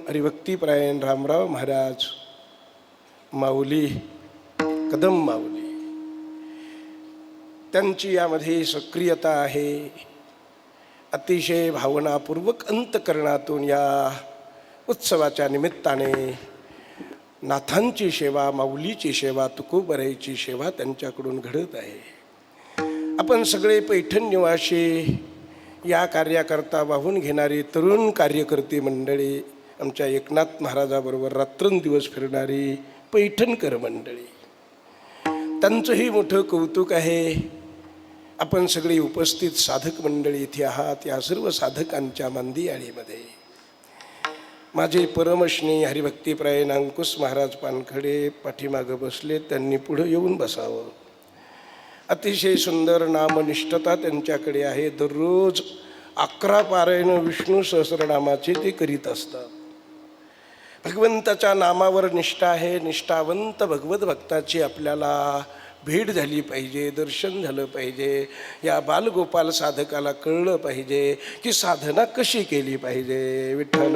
हरिभक्तीपरायण रामराव महाराज माऊली, कदम माऊली, त्यांची यामध्ये सक्रियता आहे. अतिशय भावनापूर्वक अंतकरणातून या उत्सवाच्या निमित्ताने नाथांची सेवा, माऊलीची सेवा, तुकोबराईची सेवा त्यांच्याकडून घडत आहे. आपण सगळे पैठण निवासी, या कार्याकरता वाहून घेणारी तरुण कार्यकर्ते मंडळी, आमच्या एकनाथ महाराजाबरोबर रात्रंदिवस फिरणारी पैठणकर मंडळी, त्यांचंही मोठं कौतुक आहे. आपण सगळी उपस्थित साधक मंडळी इथे आहात. या सर्व साधकांच्या मांदियाळीमध्ये माझे परमश्नी हरिभक्तीपरायण अंकुश महाराज पानखडे पाठीमागं बसले. त्यांनी पुढं येऊन बसावं. अतिशय सुंदर नामनिष्ठता त्यांच्याकडे आहे. दररोज 11 पारायण विष्णू सहस्रनामाचे ते करीत असतात. भगवंताच्या नामावर निष्ठा आहे. निष्ठावंत भगवत भक्ताची आपल्याला भेट झाली पाहिजे, दर्शन झालं पाहिजे. या बालगोपाल साधकाला कळलं पाहिजे की साधना कशी केली पाहिजे. विठ्ठल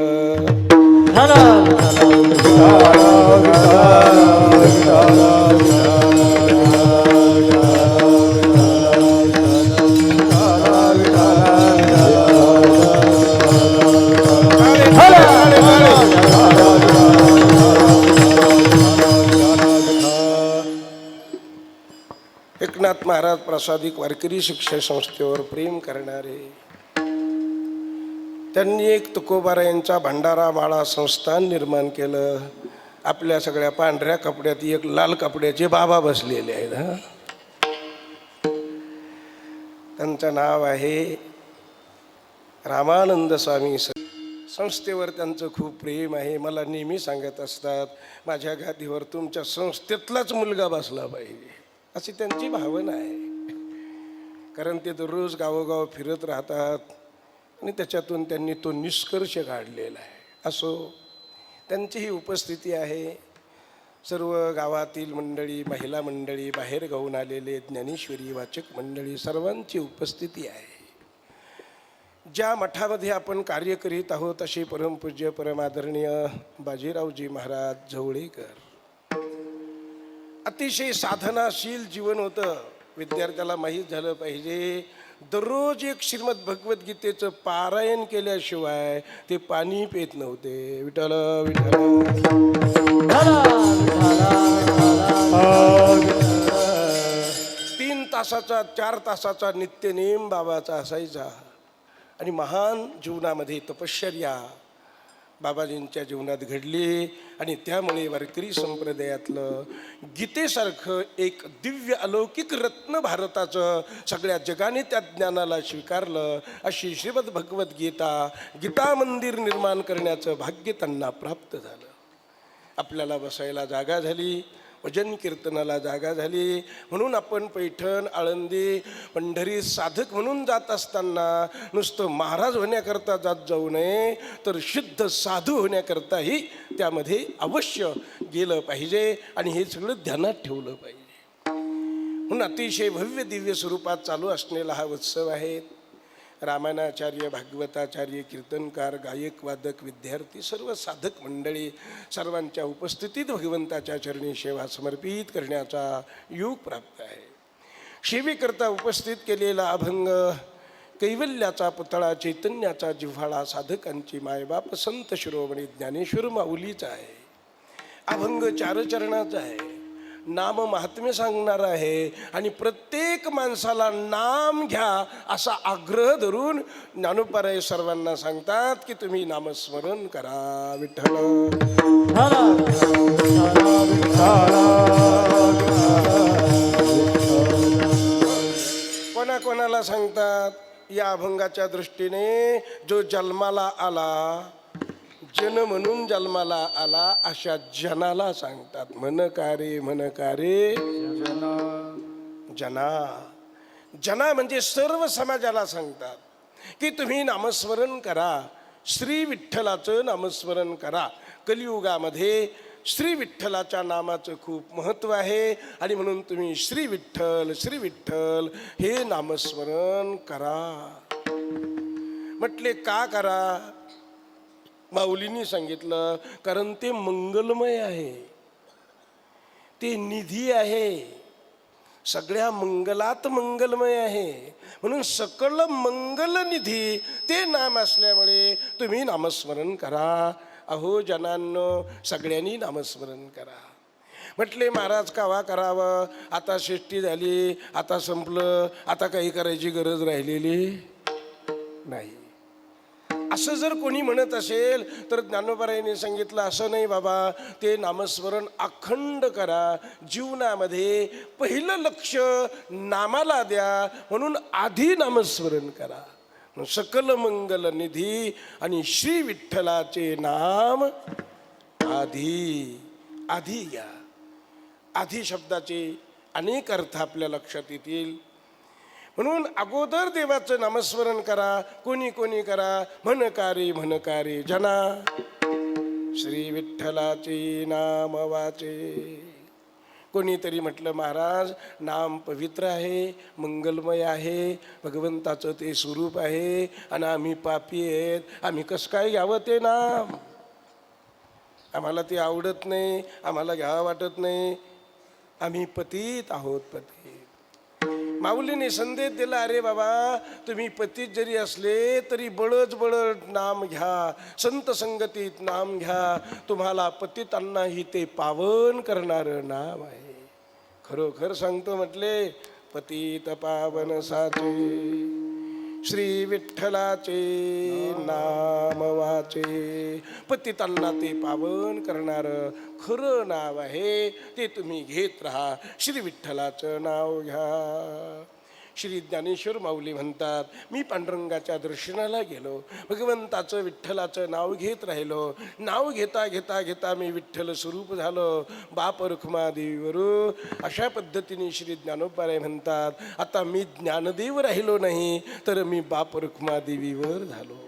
एकनाथ महाराज प्रासादिक वारकरी शिक्षण संस्थेवर प्रेम करणारे, त्यांनी एक तुकोबारायांचा भंडारा माळा संस्थान निर्माण केलं. आपल्या सगळ्या पांढऱ्या कपड्यात एक लाल कपड्याचे बाबा बसलेले आहेत. त्यांचं नाव आहे रामानंद स्वामी. संस्थेवर त्यांचं खूप प्रेम आहे. मला नेहमी सांगत असतात, माझ्या गादीवर तुमच्या संस्थेतलाच मुलगा बसला पाहिजे, अशी त्यांची भावना आहे. कारण ते दररोज गावोगाव फिरत राहतात आणि त्याच्यातून त्यांनी तो निष्कर्ष काढलेला आहे. असो, त्यांची ही उपस्थिती आहे. सर्व गावातील मंडळी, महिला मंडळी, बाहेर गावून आलेले ज्ञानेश्वरी वाचक मंडळी, सर्वांची उपस्थिती आहे. ज्या मठामध्ये आपण कार्य करीत आहोत असे परमपूज्य परमादरणीय बाजीरावजी महाराज झवळेकर, अतिशय साधनाशील जीवन होतं. विद्यार्थ्याला माहीत झालं पाहिजे, दररोज एक श्रीमद भगवद्गीतेचं पारायण केल्याशिवाय ते पाणी पित नव्हते. विठ्ठल विठ्ठल. 3 तासाचा 4 तासाचा नित्यनेम बाबाचा असायचा. आणि महान जीवनामध्ये तपश्चर्या बाबाजींच्या जीवनात घडली. आणि त्यामुळे वारकरी संप्रदायातलं गीतेसारखं एक दिव्य अलौकिक रत्न भारताचं सगळ्या जगाने त्या ज्ञानाला स्वीकारलं. अशी श्रीमद भगवद्गीता, गीता मंदिर निर्माण करण्याचं भाग्य त्यांना प्राप्त झालं. आपल्याला बसायला जागा झाली, भजन कीर्तनाला जागा झाली. म्हणून आपण पैठण, आळंदी, पंढरी साधक म्हणून जात असताना नुसतं महाराज होण्याकरता जात जाऊ नये, तर शुद्ध साधू होण्याकरताही त्यामध्ये अवश्य गेलं पाहिजे. आणि हे सगळं ध्यानात ठेवलं पाहिजे. म्हणून अतिशय भव्य दिव्य स्वरूपात चालू असलेला हा उत्सव आहे. रामायणाचार्य, भागवताचार्य, कीर्तनकार, गायक, वादक, विद्यार्थी, सर्व साधक मंडळी, सर्वांच्या उपस्थितीत भगवंताच्या चरणी सेवा समर्पित करण्याचा योग प्राप्त आहे. सेवेकरता उपस्थित केलेला अभंग कैवल्याचा पुतळा, चैतन्याचा जिव्हाळा, साधकांची मायबाप संत शिरोमणी ज्ञानेश्वर माऊलीचा आहे. अभंग 4 चरणाचा आहे. नाम महात्म्य सांगणार आहे. आणि प्रत्येक माणसाला नाम घ्या असा आग्रह धरून ज्ञानोबाराय सर्वांना सांगतात की तुम्ही नामस्मरण करा. विठ्ठल कोणाकोणाला सांगतात? या अभंगाच्या दृष्टीने जो जन्माला आला, जन म्हणून जन्माला आला, अशा जनाला सांगतात. मन कारे मन कारे जना. जना म्हणजे सर्व समाजाला सांगतात की तुम्ही नामस्मरण करा, श्री विठ्ठलाचं नामस्मरण करा. कलियुगामध्ये श्री विठ्ठलाच्या नामाचं खूप महत्त्व आहे. आणि म्हणून तुम्ही श्री विठ्ठल श्री विठ्ठल हे नामस्मरण करा. म्हटले का करा? माऊलींनी सांगितलं, कारण ते मंगलमय आहे, ते निधी आहे, सगळ्या मंगलात मंगलमय आहे. म्हणून सकल मंगल निधी ते नाम असल्यामुळे तुम्ही नामस्मरण करा. अहो जनांनो, सगळ्यांनी नामस्मरण करा. म्हटले महाराज कावा करावं, आता सृष्टी झाली, आता संपलं, आता काही करायची गरज राहिलेली नाही. असं जर कोणी म्हणत असेल तर ज्ञानोबारायांनी सांगितलं, असं नाही बाबा, ते नामस्मरण अखंड करा. जीवनामध्ये पहिलं लक्ष नामाला द्या, म्हणून आधी नामस्मरण करा. सकल मंगल निधी आणि श्री विठ्ठलाचे नाम आधी आधी घ्या. आधी शब्दाचे अनेक अर्थ आपल्या लक्षात येतील. म्हणून अगोदर देवाचं नामस्मरण करा. कोणी कोणी करा, म्हणकारे म्हणकारे जना, श्री विठ्ठलाचे नाम वाचे. कोणीतरी म्हटलं, महाराज नाम पवित्र आहे, मंगलमय आहे, भगवंताचं ते स्वरूप आहे, आणि आम्ही पापी आहेत, आम्ही कसं काय घ्यावं ते नाम? आम्हाला ते आवडत नाही, आम्हाला घ्यावं वाटत नाही, आम्ही पतित आहोत, पतित. माऊलीने संदेश दिला, अरे बाबा, तुम्ही पतित जरी असले तरी बळच नाम घ्या, संत संगतीत नाम घ्या. तुम्हाला पतितांनाही ते पावन करणारं नाम आहे. खरोखर सांगतो म्हटले, पतित पावन साचे, श्री विठ्ठलाचे नाम वाचे. पतितांना ते पावन करणारं खरं नाव आहे, ते तुम्ही घेत राहा. श्री विठ्ठलाचं नाव घ्या. श्री ज्ञानेश्वर माऊली म्हणतात, मी पांडुरंगाच्या दर्शनाला गेलो, भगवंताचं विठ्ठलाचं नाव घेत राहिलो. नाव घेता घेता घेता मी विठ्ठल स्वरूप झालो, बाप रखुमादेवीवरू. अशा पद्धतीने श्री ज्ञानोबाराय म्हणतात, आता मी ज्ञानदेव राहिलो नाही, तर मी बाप रखुमादेवीवर झालो,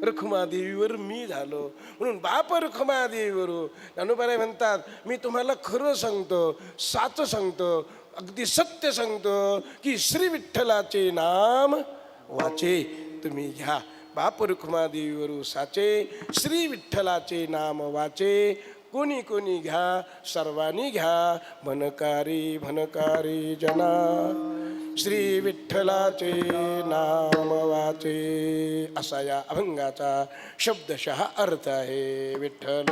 रखुमादेवीवर मी झालो. म्हणून बाप रखुमादेवीवरू ज्ञानोबाराय म्हणतात, मी तुम्हाला खरं सांगतो, साच सांगतो, अगदी सत्य सांगतो की श्री विठ्ठलाचे नाम वाचे तुम्ही घ्या. बाप रखुमादेवीवरू साचे, श्री विठ्ठलाचे नाम वाचे. कोणी कोणी घ्या, सर्वांनी घ्या. म्हणकारी म्हणकारी जना, श्री विठ्ठलाचे नाम वाचे. असा या अभंगाचा शब्दशः अर्थ आहे. विठ्ठल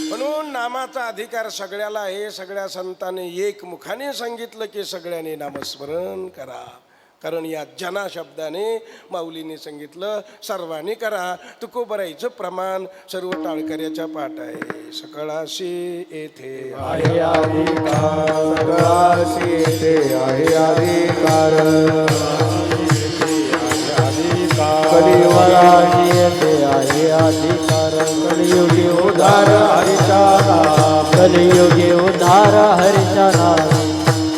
म्हणून नामाचा अधिकार सगळ्याला आहे. सगळ्या संतांनी एक मुखाने सांगितलं की सगळ्यांनी नामस्मरण करा. कारण या जना शब्दाने माऊलीने सांगितलं, सर्वांनी करा. तुकोबराईचं प्रमाण सर्व टाळकऱ्याच्या पाठ आहे. सकळाशी येथे आहे अधिकार, सकळाशी येथे आहे अधिकार, कलियुगाशी येथे आहे अधिकार. कलियुगी उद्धार हरीचा नाम, कलियुगी उद्धार हरीचा नाम,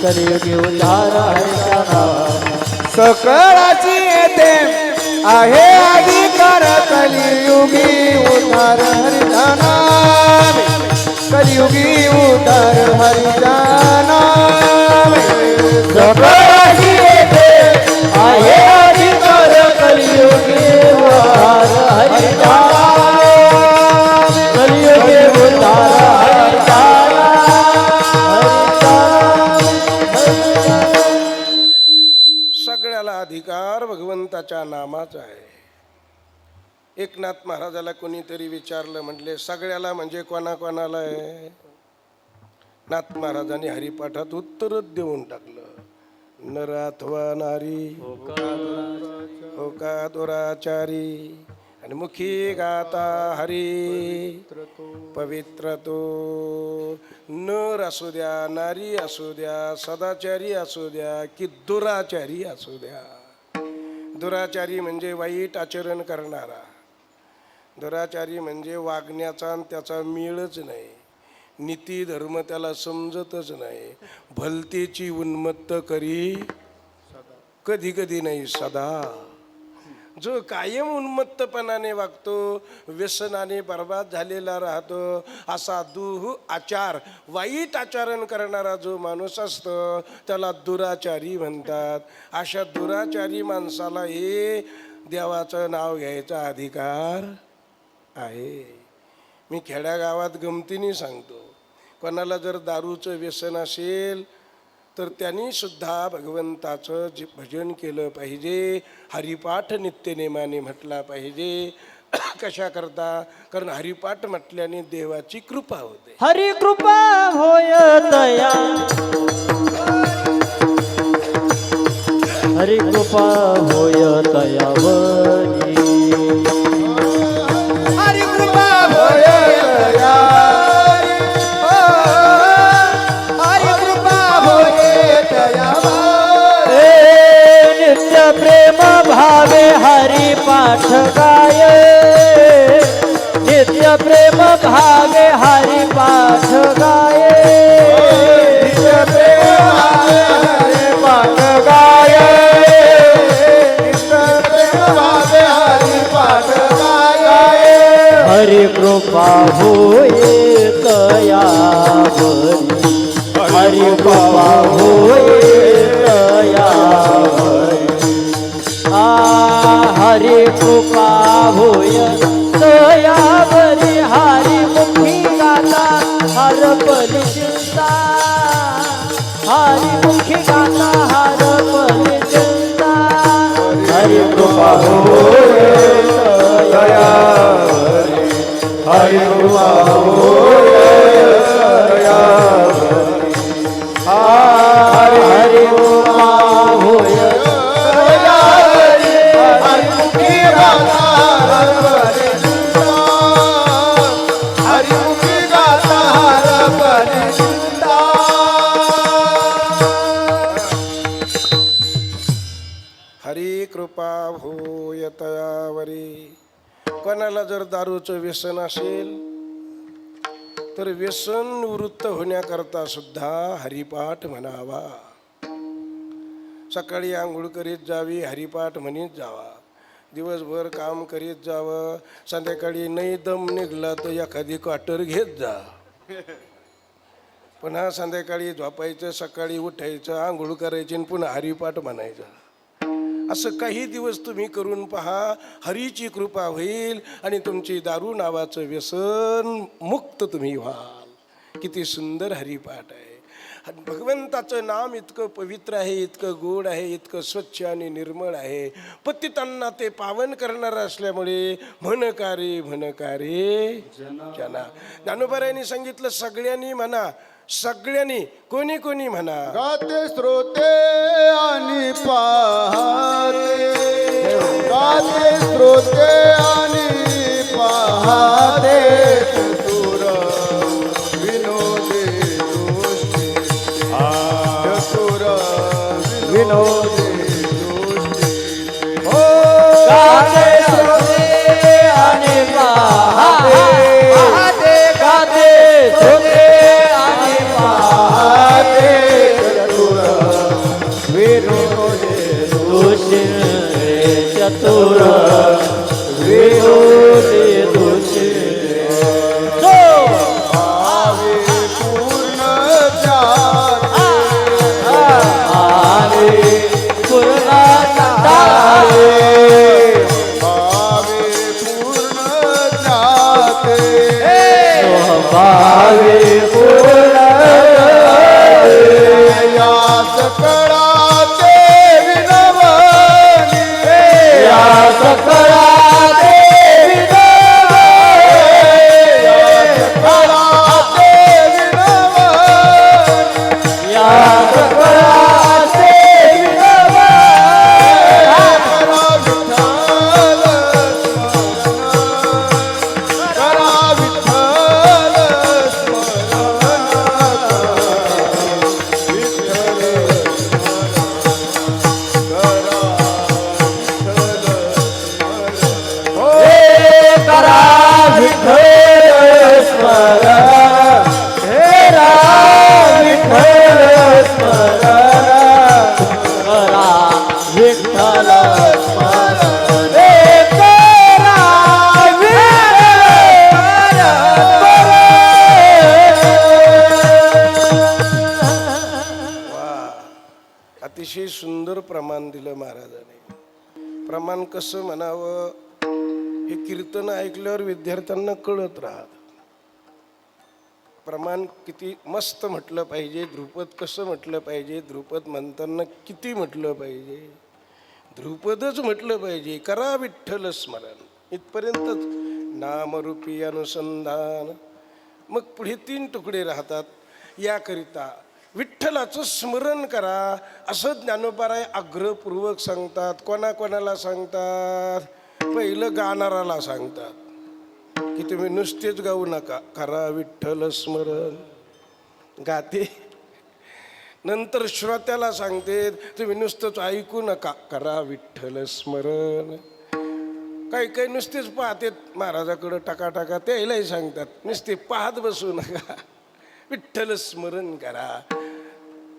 कलियुगी उद्धार हरीचा नाम. सकळाची येते आहे अधिकार, कलियुगी उद्धार हरीचा नाम, कलियुगी उद्धार हरीचा नाम. सकळाची येते आहे अधिकार, कलियुगी उद्धार हरीचा नाम, कलियुगी उद्धार हरीचा सगळ्याला अधिकार भगवंताच्या नामाचा आहे. एकनाथ महाराजाला कोणीतरी विचारलं, म्हटले सगळ्याला म्हणजे कोणाकोणाला आहे? नाथ महाराजांनी हरिपाठात उत्तरच देऊन टाकलं, नर अथवा नारी, होका दुराचारी, आणि मुखी गाता हरी पवित्र तो. नर असू द्या, नारी असू द्या, सदाचारी असू द्या की दुराचारी असू द्या. दुराचारी म्हणजे वाईट आचरण करणारा, दुराचारी म्हणजे वागण्याचा आणि त्याचा मेळच नाही, नीती धर्म त्याला समजतच नाही, भलतेची उन्मत्त करी कधी कधी नाही सदा. जो कायम उन्मत्तपणाने वागतो, व्यसनाने बर्बाद झालेला राहतो, असा आचार, वाईट आचरण करणारा जो माणूस असतो त्याला दुराचारी म्हणतात. अशा दुराचारी माणसाला हे देवाचं नाव घ्यायचा अधिकार आहे. मी खेड्यागावात गमतीने सांगतो, कोणाला जर दारूचं व्यसन असेल तर त्यांनी सुद्धा भगवंताचं भजन केलं पाहिजे, हरिपाठ नित्यनेमाने म्हटला पाहिजे. कशा करता? कारण हरिपाठ म्हटल्याने देवाची कृपा होते. हरी कृपा होय तया, हरी कृपा होय तयावरी, हरी कृपा होय तया, हरी कृपा होय तयावरी. नित्य प्रेम भावे हरी पाठ गाय, नित्य प्रेम भावे हरी पाठ गाय, नित्य प्रेम हरे पाठ गाय, नित्य प्रेम भावे हरि पाठ गाय. हरी कृपा होय तयावरी, हरी कृपा होय तयावरी. हरी कृपा होय तयावरी, हरी मुखी गाता हरपली चिंता, हरी मुखी गाता हरपली चिंता. हरी कृपा होय तयावरी, हरि कृपा होय तयावरी. हरी कृपा होय तयावरी, हरि मुखी गाता हरपली चिंता, हरि मुखी गाता हरपली चिंता. हरी कृपा होय तयावरी. कोणाला जर दारूचं व्यसन असेल तर व्यसन निवृत्त होण्याकरता सुद्धा हरिपाठ म्हणावा. सकाळी आंघोळ करीत जावी, हरिपाठ म्हणीत जावा. दिवसभर काम करीत जावं, संध्याकाळी नाही दम निघला तर एखादी क्वार्टर घेत जा. पुन्हा संध्याकाळी झोपायचं, सकाळी उठायचं, आंघोळ करायची आणि पुन्हा हरिपाठ म्हणायचं. असं काही दिवस तुम्ही करून पहा, हरीची कृपा होईल आणि तुमची दारू नावाचं व्यसन मुक्त तुम्ही व्हाल. किती सुंदर हरिपाठ आहे. भगवंताचं नाम इतकं पवित्र आहे, इतकं गोड आहे, इतकं स्वच्छ आणि निर्मळ आहे. पतितांना ते पावन करणार असल्यामुळे म्हणकारे म्हणकारे जना. ज्ञानोबारायांनी सांगितलं, सगळ्यांनी म्हणा, सगळ्यांनी, कोणी कोणी म्हणा. गाते श्रोते आणि पाहते, गाते श्रोते आणि पाहते. चतुर विनोदी दृष्टी, चतुर विनोदी दृष्टी. हो गाते श्रोते आणि पाहते, गाते श्रोते आणि पाहते. चतुर विनोदी दोषी चतुर विरोधी दोषी. भावे पूर्ण जाते, आणि पूर्ण भावे पूर्ण जाते. भावे पूर्ण या सकळाचे विनवणी, या सकळा सकळाचे विनवणी. या सकळाचे करा विठ्ठल अतिशय सुंदर प्रमाण दिलं महाराजांनी. प्रमाण कसं म्हणावं हे कीर्तन ऐकल्यावर विद्यार्थ्यांना कळत राहत. प्रमाण किती मस्त म्हटलं पाहिजे, ध्रुपद कसं म्हटलं पाहिजे, ध्रुपद म्हणताना किती म्हटलं पाहिजे, ध्रुपदच म्हटलं पाहिजे. करा विठ्ठल स्मरण इथपर्यंतच, नामरूपी अनुसंधान. मग पुढे 3 तुकडे राहतात. याकरिता विठ्ठलाचं स्मरण करा असं ज्ञानोबाराय आग्रहपूर्वक सांगतात. कोणाकोणाला सांगतात? पहिलं गाणाराला सांगतात की तुम्ही नुसतेच गाऊ नका, करा विठ्ठल स्मरण, गाते. नंतर श्रोत्याला सांगते तुम्ही नुसतंच ऐकू नका, करा विठ्ठल स्मरण. काही काही नुसतेच पाहतात महाराजाकडं टाका, त्यालाही सांगतात नुसते पाहत बसू नका, विठ्ठल स्मरण करा.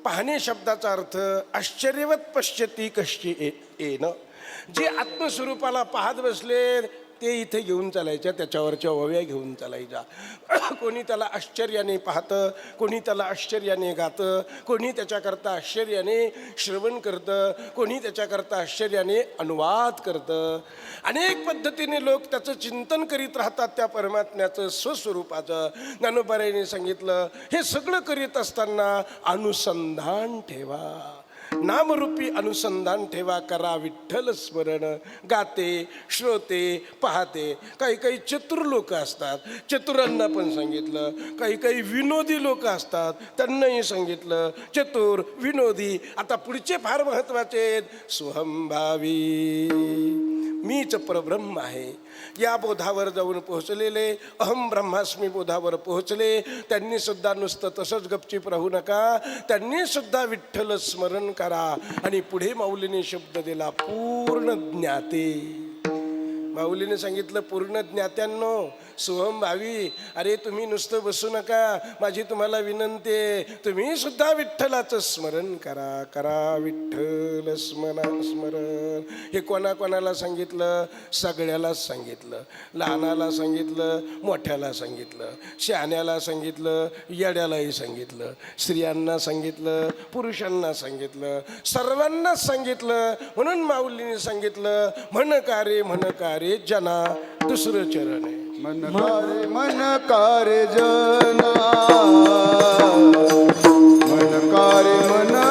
पाहणे शब्दाचा अर्थ आश्चर्यवत पश्यती कशी येन. जे आत्मस्वरूपाला पाहत बसले ते इथे घेऊन चालायच्या, त्याच्यावरच्या ओव्या घेऊन चालायच्या. कोणी त्याला आश्चर्याने पाहतं, कोणी त्याला आश्चर्याने गातं, कोणी त्याच्याकरता आश्चर्याने श्रवण करतं, कोणी त्याच्याकरता आश्चर्याने अनुवाद करतं. अनेक पद्धतीने लोक त्याचं चिंतन करीत राहतात, त्या परमात्म्याचं स्वस्वरूपाचं. ज्ञानोबारायांनी सांगितलं हे सगळं करीत असताना अनुसंधान ठेवा, नामरूपी अनुसंधान ठेवा, करा विठ्ठल स्मरण. गाते, श्रोते, पाहते. काही काही चतुर लोक असतात, चतुरांना पण सांगितलं. काही काही विनोदी लोक असतात, त्यांनाही सांगितलं. चतुर, विनोदी. आता पुढचे फार महत्वाचे आहेत. स्वहंभावी, मीच परब्रह्म आहे या बोधावर जाऊन पोहोचलेले, अहम ब्रह्मास्मी बोधावर पोहोचले, त्यांनी सुद्धा नुसतं तसंच गपचीप राहू नका. त्यांनी सुद्धा विठ्ठल स्मरण करा. आणि पुढे माऊलीने शब्द दिला, पूर्ण ज्ञाते. माऊलीने सांगितलं पूर्ण ज्ञात्यांनो, स्वहंभावी, अरे तुम्ही नुसतं बसू नका, माझी तुम्हाला विनंती आहे, तुम्ही सुद्धा विठ्ठलाचं स्मरण करा, करा विठ्ठल स्मरण. हे कोणाकोणाला सांगितलं? सगळ्यालाच सांगितलं. लहानाला सांगितलं, मोठ्याला सांगितलं, शहाण्याला सांगितलं, येड्यालाही सांगितलं, स्त्रियांना सांगितलं, पुरुषांना सांगितलं, सर्वांनाच सांगितलं. म्हणून माऊलीने सांगितलं, म्हण का रे जना. दुसरं चरण आहे, मन कारे जना, मन कारे जना,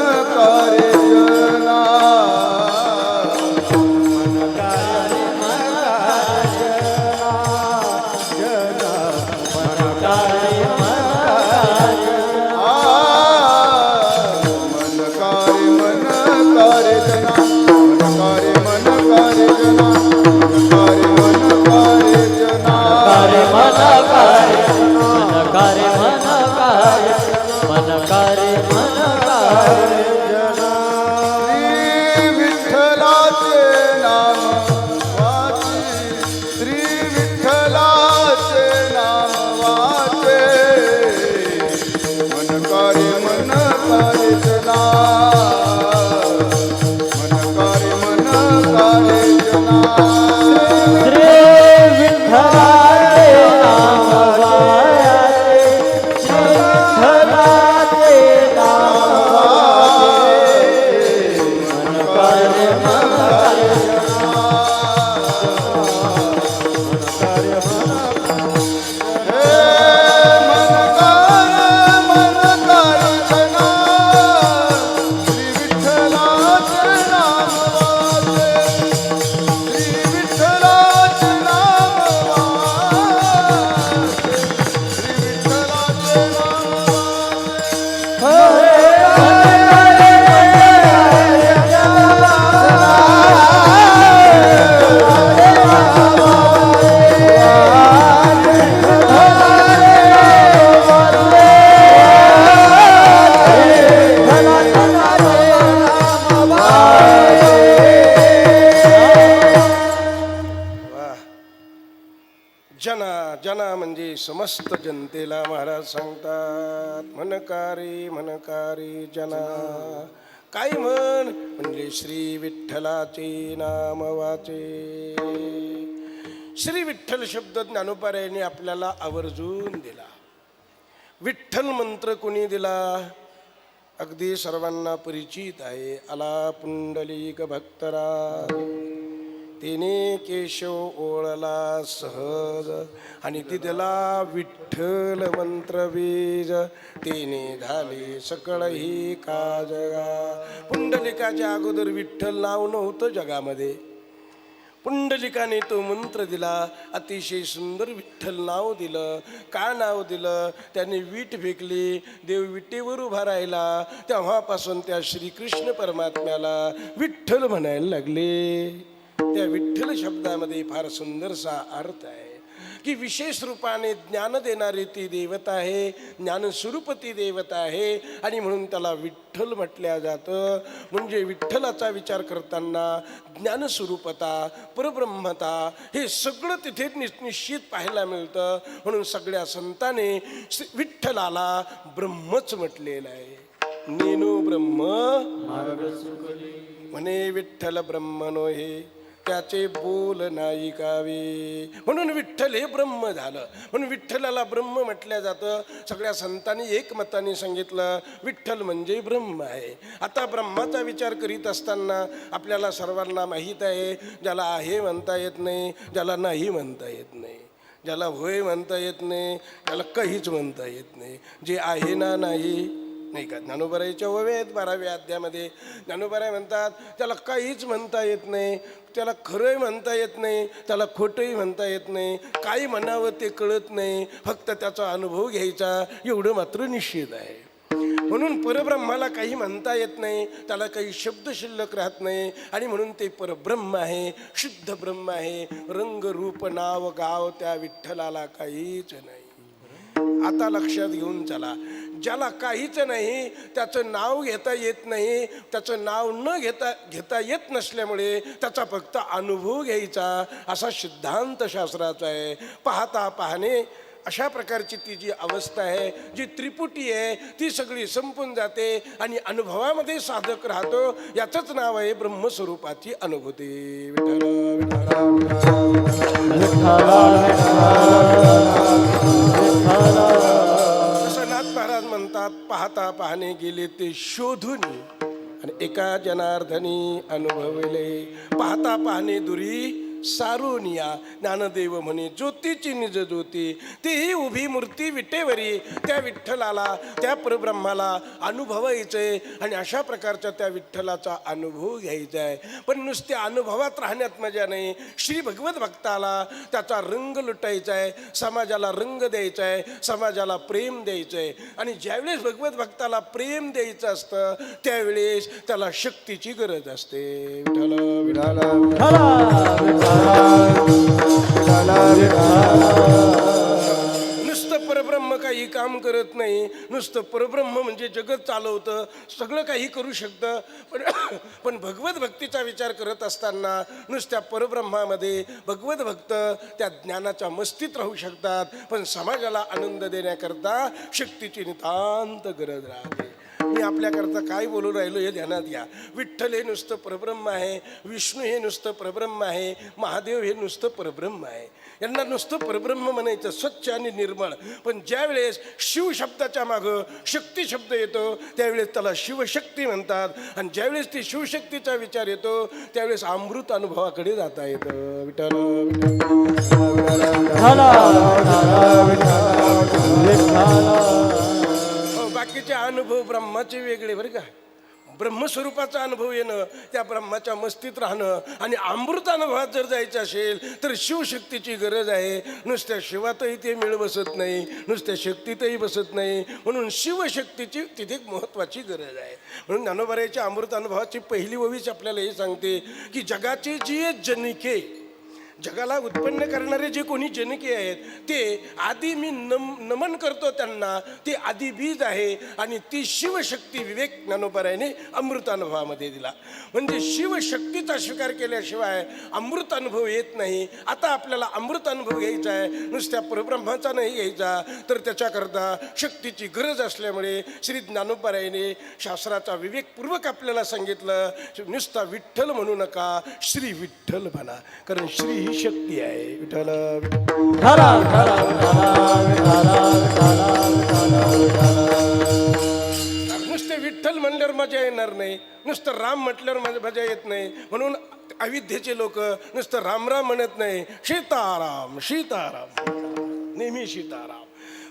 जना म्हणजे समस्त जनतेला महाराज सांगतात. म्हणकारी जना. काय म्हणले श्री विठ्ठलाचे नाम वाचे. श्री विठ्ठल शब्द ज्ञानोबारायांनी आपल्याला आवर्जून दिला. विठ्ठल मंत्र कोणी दिला? अगदी सर्वांना परिचित आहे. आला पुंडलिक भक्तराज, तेने केशव ओळला सहज, आणि तिथला विठ्ठल मंत्र बीज, तेने झाले सकळ ही काजगा. पुंडलिकाच्या अगोदर विठ्ठल नाव नव्हतं जगामध्ये. पुंडलिकाने तो मंत्र दिला, अतिशय सुंदर विठ्ठल नाव दिलं. का नाव दिलं? त्याने वीट फेकली, देव विटेवर उभा राहिला. तेव्हापासून त्या श्रीकृष्ण परमात्म्याला विठ्ठल म्हणायला लागले. त्या विठ्ठल शब्दामध्ये फार सुंदरसा अर्थ आहे की विशेष रूपाने ज्ञान देणारी ती देवता आहे, ज्ञानस्वरूप ती देवता आहे, आणि म्हणून त्याला विठ्ठल म्हटल्या जातं. म्हणजे विठ्ठलाचा विचार करताना ज्ञानस्वरूपता, परब्रह्मता हे सगळं तिथे निश्चित पाहायला मिळतं. म्हणून सगळ्या संतांनी विठ्ठलाला ब्रह्मच म्हटलेलं आहे. नेनो ब्रह्म म्हणे विठ्ठल ब्रह्मनो हे, त्याचे बोल नाही कावे. म्हणून विठ्ठल हे ब्रह्म झालं. म्हणून विठ्ठलाला ब्रह्म म्हटलं जातं. सगळ्या संतांनी एकमताने सांगितलं विठ्ठल म्हणजे ब्रह्म आहे. आता ब्रह्माचा विचार करीत असताना आपल्याला सर्वांना माहीत आहे, ज्याला आहे म्हणता येत नाही, ज्याला नाही म्हणता येत नाही, ज्याला होय म्हणता येत नाही, त्याला काहीच म्हणता येत नाही. जे आहे ना नाही का. ज्ञानोबराईच्या ओव्या आहेत 12व्या अध्यायामध्ये. ज्ञानोबराई म्हणतात त्याला काहीच म्हणता येत नाही, त्याला खरंही म्हणता येत नाही, त्याला खोटंही म्हणता येत नाही, काही म्हणावं ते कळत नाही, फक्त त्याचा अनुभव घ्यायचा एवढं मात्र निश्चित आहे. म्हणून परब्रह्माला काही म्हणता येत नाही, त्याला काही शब्द शिल्लक राहत नाही, आणि म्हणून ते परब्रह्म आहे, शुद्ध ब्रह्म आहे. रंग रूप नाव गाव त्या विठ्ठलाला काहीच नाही. आता लक्षात घेऊन चला, ज्याला काहीच नाही त्याचं नाव घेता येत नाही, त्याचं नाव न घेता येत नसल्यामुळे त्याचा फक्त अनुभव घ्यायचा असा सिद्धांत शास्त्राचा आहे. पाहता पाहणे अशा प्रकारची ती जी अवस्था आहे, जी त्रिपुटी आहे, ती सगळी संपून जाते आणि अनुभवामध्ये साधक राहतो. याचंच नाव आहे ब्रह्मस्वरूपाची अनुभूती. असं नाथ महाराज म्हणतात, पाहता पाहणे गेले ते शोधून, आणि एका जनार्दनी अनुभवले. पाहता पाहणे दुरी सारोनिया. ज्ञानदेव म्हणे ज्योतीची निज ज्योती, तीही उभी मूर्ती विटेवरी. त्या विठ्ठलाला, त्या परब्रह्माला अनुभवायचंय, आणि अशा प्रकारच्या त्या विठ्ठलाचा अनुभव घ्यायचा आहे. पण नुसत्या अनुभवात राहण्यात मजा नाही. श्री भगवत भक्ताला त्याचा रंग लुटायचा आहे, समाजाला रंग द्यायचा आहे, समाजाला प्रेम द्यायचं आहे. आणि ज्यावेळेस भगवत भक्ताला प्रेम द्यायचं असतं त्यावेळेस त्याला शक्तीची गरज असते. विठ्ठल विठ्ठल नुसतं परब्रह्म काही काम करत नाही. नुसतं परब्रह्म म्हणजे जगत चालवतं, सगळं काही करू शकतं. पण भगवत भक्तीचा विचार करत असताना नुसत्या परब्रह्मामध्ये भगवत भक्त त्या ज्ञानाच्या मस्तीत राहू शकतात. पण समाजाला आनंद देण्याकरता शक्तीची नितांत गरज राहते. मी आपल्याकरता काय बोलू राहिलो हे ध्यानात घ्या. विठ्ठल हे नुसतं परब्रह्म आहे, विष्णू हे नुसतं परब्रह्म आहे, महादेव हे नुसतं परब्रह्म आहे. यांना नुसतं परब्रह्म म्हणायचं, स्वच्छ आणि निर्मळ. पण ज्यावेळेस शिव शब्दाच्या मागं शक्ती शब्द येतो त्यावेळेस त्याला शिवशक्ती म्हणतात. आणि ज्यावेळेस ती शिवशक्तीचा विचार येतो त्यावेळेस अमृत अनुभवाकडे जाता येतं. विठ्ठल बाकीचे अनुभव ब्रह्माचे वेगळे बरं का. ब्रह्मस्वरूपाचा अनुभव येणं, त्या ब्रह्माच्या मस्तीत राहणं, आणि अमृत अनुभवात जर जायचं असेल तर शिवशक्तीची गरज आहे. नुसत्या शिवातही ते मेळ बसत नाही, नुसत्या शक्तीतही बसत नाही. म्हणून शिवशक्तीची तिथे महत्त्वाची गरज आहे. म्हणून ज्ञानोबराईच्या अमृत अनुभवाची पहिली ओवीच आपल्याला हे सांगते की जगाचे जे जनिके, जगाला उत्पन्न करणारे जे कोणी जनके आहेत ते आधी मी नमन करतो त्यांना, ते आधी बीज आहे. आणि ती शिवशक्ती विवेक ज्ञानोबराईने अमृतानुभवामध्ये दिला. म्हणजे शिवशक्तीचा स्वीकार केल्याशिवाय अमृत अनुभव येत नाही. आता आपल्याला अमृत अनुभव घ्यायचा आहे, नुसत्या परब्रह्माचा नाही घ्यायचा, तर त्याच्याकरता शक्तीची गरज असल्यामुळे श्री ज्ञानोबराईने शास्त्राचा विवेकपूर्वक आपल्याला सांगितलं, नुसता विठ्ठल म्हणू नका, श्री विठ्ठल म्हणा, कारण श्री शक्ती आहे. विठ्ठल नुसते विठ्ठल मजा येणार नाही. नुसतं राम म्हटल्यावर मजा येत नाही. म्हणून अविद्येचे लोक नुसतं रामराम म्हणत नाही, सीताराम सीताराम, नेहमी सीताराम.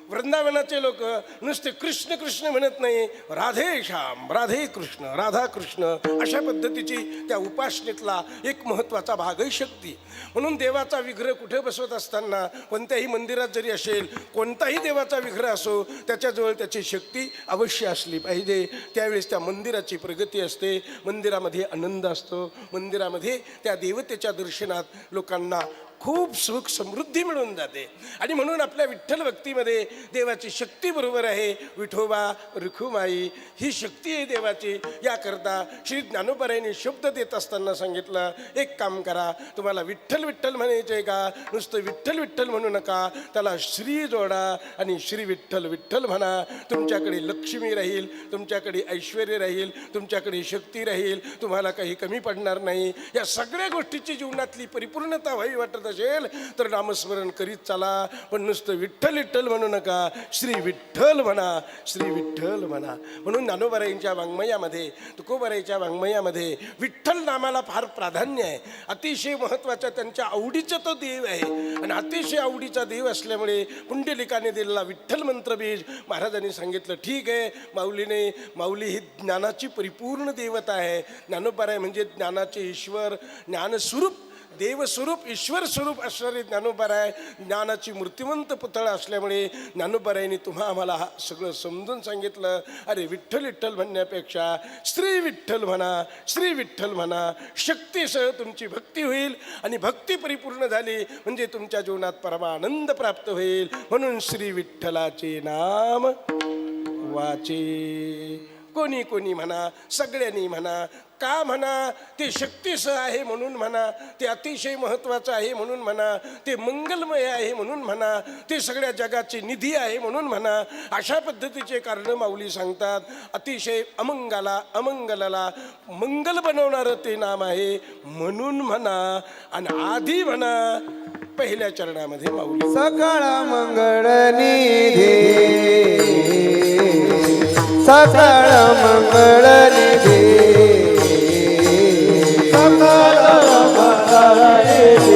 वृंदावनाचे लोक नुसते कृष्ण कृष्ण म्हणत नाही, राधे श्याम राधे कृष्ण राधा कृष्ण. अशा पद्धतीची त्या उपासनेतला एक महत्त्वाचा भाग आहे शक्ती. म्हणून देवाचा विग्रह कुठे बसवत असताना कोणत्याही मंदिरात जरी असेल, कोणताही देवाचा विग्रह असो, त्याच्याजवळ त्याची शक्ती अवश्य असली पाहिजे. त्यावेळेस त्या मंदिराची प्रगती असते, मंदिरामध्ये आनंद असतो, मंदिरामध्ये त्या देवतेच्या दर्शनात लोकांना खूप सुख समृद्धी मिळून जाते. आणि म्हणून आपल्या विठ्ठल भक्तीमध्ये देवाची शक्ती बरोबर आहे. विठोबा रुखुमाई ही शक्ती आहे देवाची. याकरता श्री ज्ञानोबारायांनी शब्द देत असताना सांगितलं, एक काम करा, तुम्हाला विठ्ठल विठ्ठल म्हणायचं आहे का, नुसतं विठ्ठल विठ्ठल म्हणू नका, त्याला श्री जोडा आणि श्री विठ्ठल विठ्ठल म्हणा. तुमच्याकडे लक्ष्मी राहील, तुमच्याकडे ऐश्वर राहील, तुमच्याकडे शक्ती राहील, तुम्हाला काही कमी पडणार नाही. या सगळ्या गोष्टीची जीवनातली परिपूर्णता व्हावी वाटत असेल तर नामस्मरण करीत चला. पण नुसतं विठ्ठल विठ्ठल म्हणू नका, श्री विठ्ठल म्हणा, श्री विठ्ठल म्हणा. म्हणून ज्ञानोबारायांच्या वाङ्मयामध्ये, तुकोबारायांच्या वाङ्मयामध्ये विठ्ठल नामाला फार प्राधान्य आहे. अतिशय महत्त्वाचा त्यांच्या आवडीचा तो देव आहे. आणि अतिशय आवडीचा देव असल्यामुळे पुंडलिकाने दिलेला विठ्ठल मंत्रबीज महाराजांनी सांगितलं, ठीक आहे माऊली ही ज्ञानाची परिपूर्ण देवता आहे. ज्ञानोबाराय म्हणजे ज्ञानाचे ईश्वर, ज्ञानस्वरूप, देवस्वरूप, ईश्वर स्वरूप असणारे ज्ञानोबाराय ज्ञानाची मूर्तिमंत पुतळा असल्यामुळे ज्ञानोबारायांनी आम्हाला सगळं समजून सांगितलं. अरे विठ्ठल विठ्ठल म्हणण्यापेक्षा श्री विठ्ठल म्हणा, श्री विठ्ठल म्हणा. शक्तीसह तुमची भक्ती होईल आणि भक्ती परिपूर्ण झाली म्हणजे तुमच्या जीवनात परमानंद प्राप्त होईल. म्हणून श्री विठ्ठलाचे नाम वाचे. कोणी कोणी म्हणा, सगळ्यांनी म्हणा. का म्हणा? ते शक्तीसह आहे म्हणून म्हणा, ते अतिशय महत्त्वाचं आहे म्हणून म्हणा, ते मंगलमय आहे म्हणून म्हणा, ते सगळ्या जगाची निधी आहे म्हणून म्हणा. अशा पद्धतीचे कारणं माऊली सांगतात. अतिशय अमंगलाला मंगल बनवणारं ते नाम आहे म्हणून म्हणा. आणि आधी म्हणा, पहिल्या चरणामध्ये माऊली सकळ मंगळ निधी, सकळ मंगळ निधी, सकळ मंगळ निधी,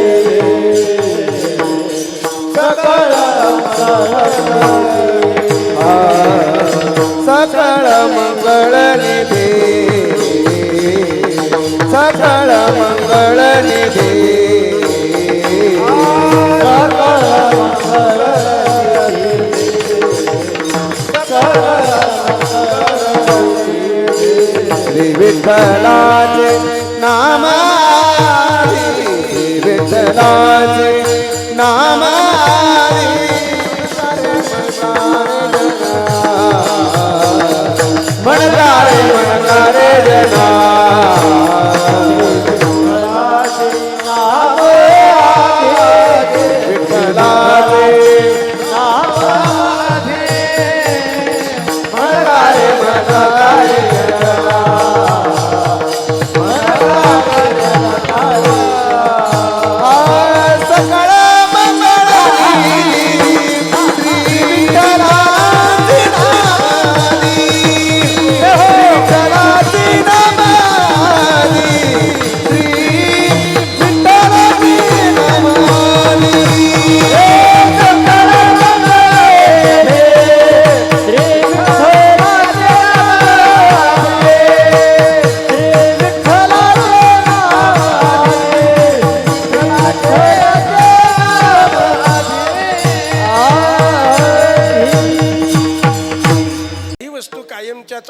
सकळ मंगळ निधी, सकळ मंगळ निधी, श्री विठ्ठलाचे नामारी, श्री विठ्ठलाचे नामारी, म्हणणारे म्हणणारे जना.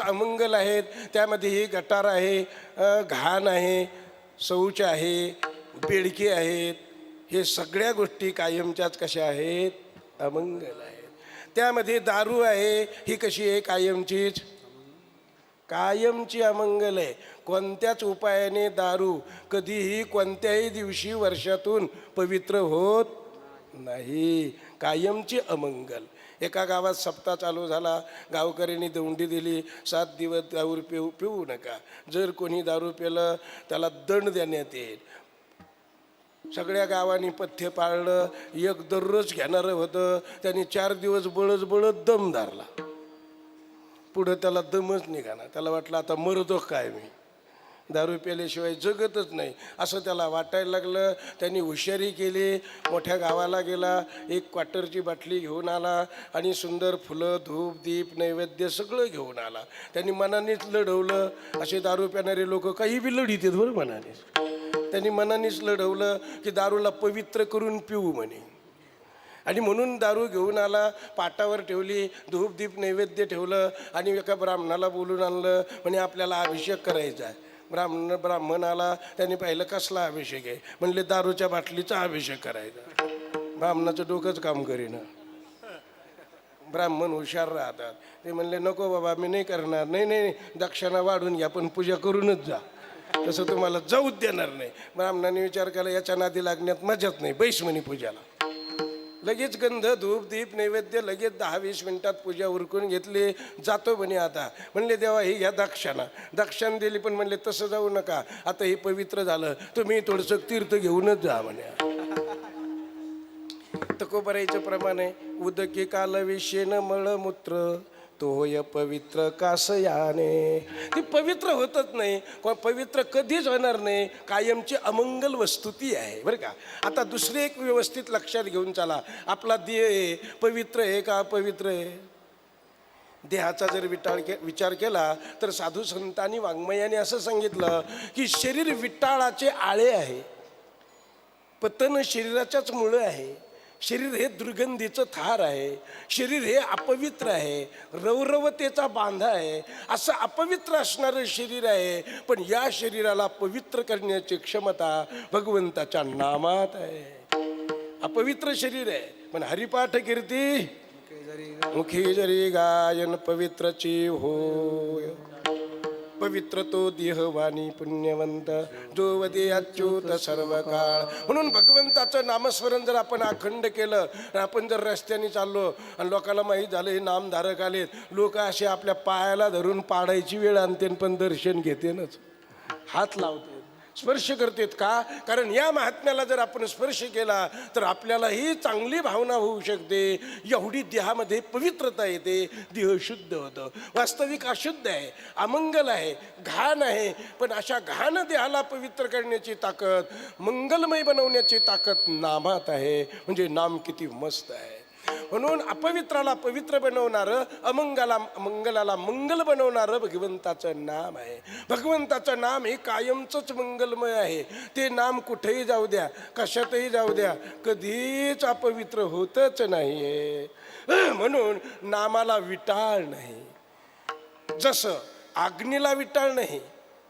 अमंगल आहेत. त्यामध्ये ही गटार आहे, घाण आहे, शौच आहे, बेडके आहेत. हे सगळ्या गोष्टी कायमच्याच कशा आहेत? अमंगल आहेत. त्यामध्ये दारू आहे, ही कशी आहे? कायमचीच, कायमची अमंगल आहे. कोणत्याच उपायाने दारू कधीही कोणत्याही दिवशी वर्षातून पवित्र होत नाही. कायमची अमंगल. एका गावात सप्ताह चालू झाला, गावकऱ्यांनी दौंडी दिली, 7 दिवस दारू पिऊ नका. जर कोणी दारू पिलं त्याला दंड देण्यात येईल. सगळ्या गावांनी पथ्य पाळलं. एक दररोज घेणारं होतं, त्यांनी 4 दिवस बळत दम धरला. पुढं त्याला दमच निघाला. त्याला वाटलं आता मरतो काय मी, दारू प्याल्याशिवाय जगतच नाही असं त्याला वाटायला लागलं. त्यांनी हुशारी केली, मोठ्या गावाला गेला, एक क्वार्टरची बाटली घेऊन आला आणि सुंदर फुलं, धूप, दीप, नैवेद्य सगळं घेऊन आला. त्यांनी मनानेच लढवलं. असे दारू पिणारे लोक काही बी लढीत बरं मनानेच. त्यांनी मनानेच लढवलं की दारूला पवित्र करून पिऊ म्हणे. आणि म्हणून दारू घेऊन आला, पाटावर ठेवली, धूप दीप नैवेद्य ठेवलं आणि एका ब्राह्मणाला बोलून आणलं. म्हणे आपल्याला अभिषेक करायचा आहे. ब्राह्मण आला. त्यांनी पाहिलं कसला अभिषेक आहे. म्हणले दारूच्या बाटलीचा अभिषेक करायचा. ब्राह्मणाचं डोकंच काम करीना. ब्राह्मण हुशार राहतात. ते म्हणले नको बाबा मी नाही करणार. नाही नाही दक्षिणा वाढून घ्या पण पूजा करूनच जा, तसं तुम्हाला जाऊच देणार नाही. ब्राह्मणाने विचार केला याच्या नादी लागण्यात मजाच नाही, बैस म्हणे पूजाला. लगेच गंध धूप दीप नैवेद्य लगेच 10-20 मिनिटात पूजा उरकून घेतली. जातो म्हणे आता. म्हणले देवा ही घ्या दक्षिणा दिली. पण म्हणले तसं जाऊ नका, आता हे पवित्र झालं, तुम्ही थोडंसं तीर्थ घेऊनच जा म्हणे. तुकोबराईचं प्रमाण आहे, उदके काल विषेन मळमूत्र तो होय पवित्र कासयाने. ती पवित्र होतच नाही, पवित्र कधीच होणार नाही, कायमची अमंगल वस्तू ती आहे बरं का. आता दुसरे एक व्यवस्थित लक्षात घेऊन चला. आपला देह आहे पवित्र आहे का अपवित्र आहे? देहाचा जर विचार केला तर साधू संतांनी वाङ्मयाने असं सांगितलं की शरीर विटाळाचे आळे आहे, पतन शरीराच्याच मुळं आहे, शरीर हे दुर्गंधीचं थार आहे, शरीर हे अपवित्र आहे, रवरवतेचा बांधा आहे, असं अपवित्र असणारं शरीर आहे. पण या शरीराला पवित्र करण्याची क्षमता भगवंताच्या नामात आहे. अपवित्र शरीर आहे पण हरिपाठ कीर्ती मुखी जरी गायन पवित्रची होय. पवित्र तो देहवाणी पुण्यवंत जो वदे अच्युत सर्व काळ. म्हणून भगवंताचं नामस्मरण जर आपण अखंड केलं, आपण जर रस्त्याने चाललो आणि लोकांना माहीत झालं हे नामधारक आलेत, लोक असे आपल्या पायाला धरून पाडायची वेळ आणते पण दर्शन घेतेनच, हात लावते, स्पर्श करतेत. का? कारण या महात्म्याला जर आपण स्पर्श केला तर आपल्याला ही चांगली भावना होऊ शकते. एवढी देहामध्ये पवित्रता येते, देह शुद्ध होतं. वास्तविक अशुद्ध आहे, अमंगल आहे, घाण आहे. पण अशा घाण देहाला पवित्र करण्याची ताकद, मंगलमय बनवण्याची ताकद नामात आहे. म्हणजे नाम किती मस्त आहे. म्हणून अपवित्राला पवित्र बनवणारं, मंगलाला मंगल बनवणारं भगवंताचं नाम आहे. भगवंताचं नाम हे कायमचंच मंगलमय आहे. ते नाम कुठेही जाऊ द्या, कशातही जाऊ द्या, कधीच अपवित्र होतच नाही. म्हणून नामाला विटाळ नाही. जसं अग्नीला विटाळ नाही,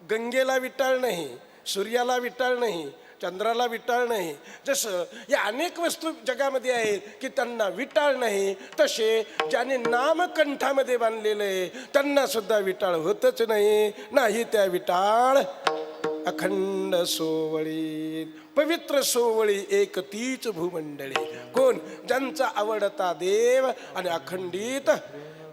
गंगेला विटाळ नाही, सूर्याला विटाळ नाही, चंद्राला विटाळ नाही, जसं या अनेक वस्तू जगामध्ये आहेत की त्यांना विटाळ नाही, तसे ज्याने नाम कंठामध्ये बांधलेलं आहे त्यांना सुद्धा विटाळ होतच नाही. नाही त्या विटाळ अखंड सोवळी, पवित्र सोवळी एक तीच भूमंडळी. कोण? ज्यांचा आवडता देव आणि अखंडित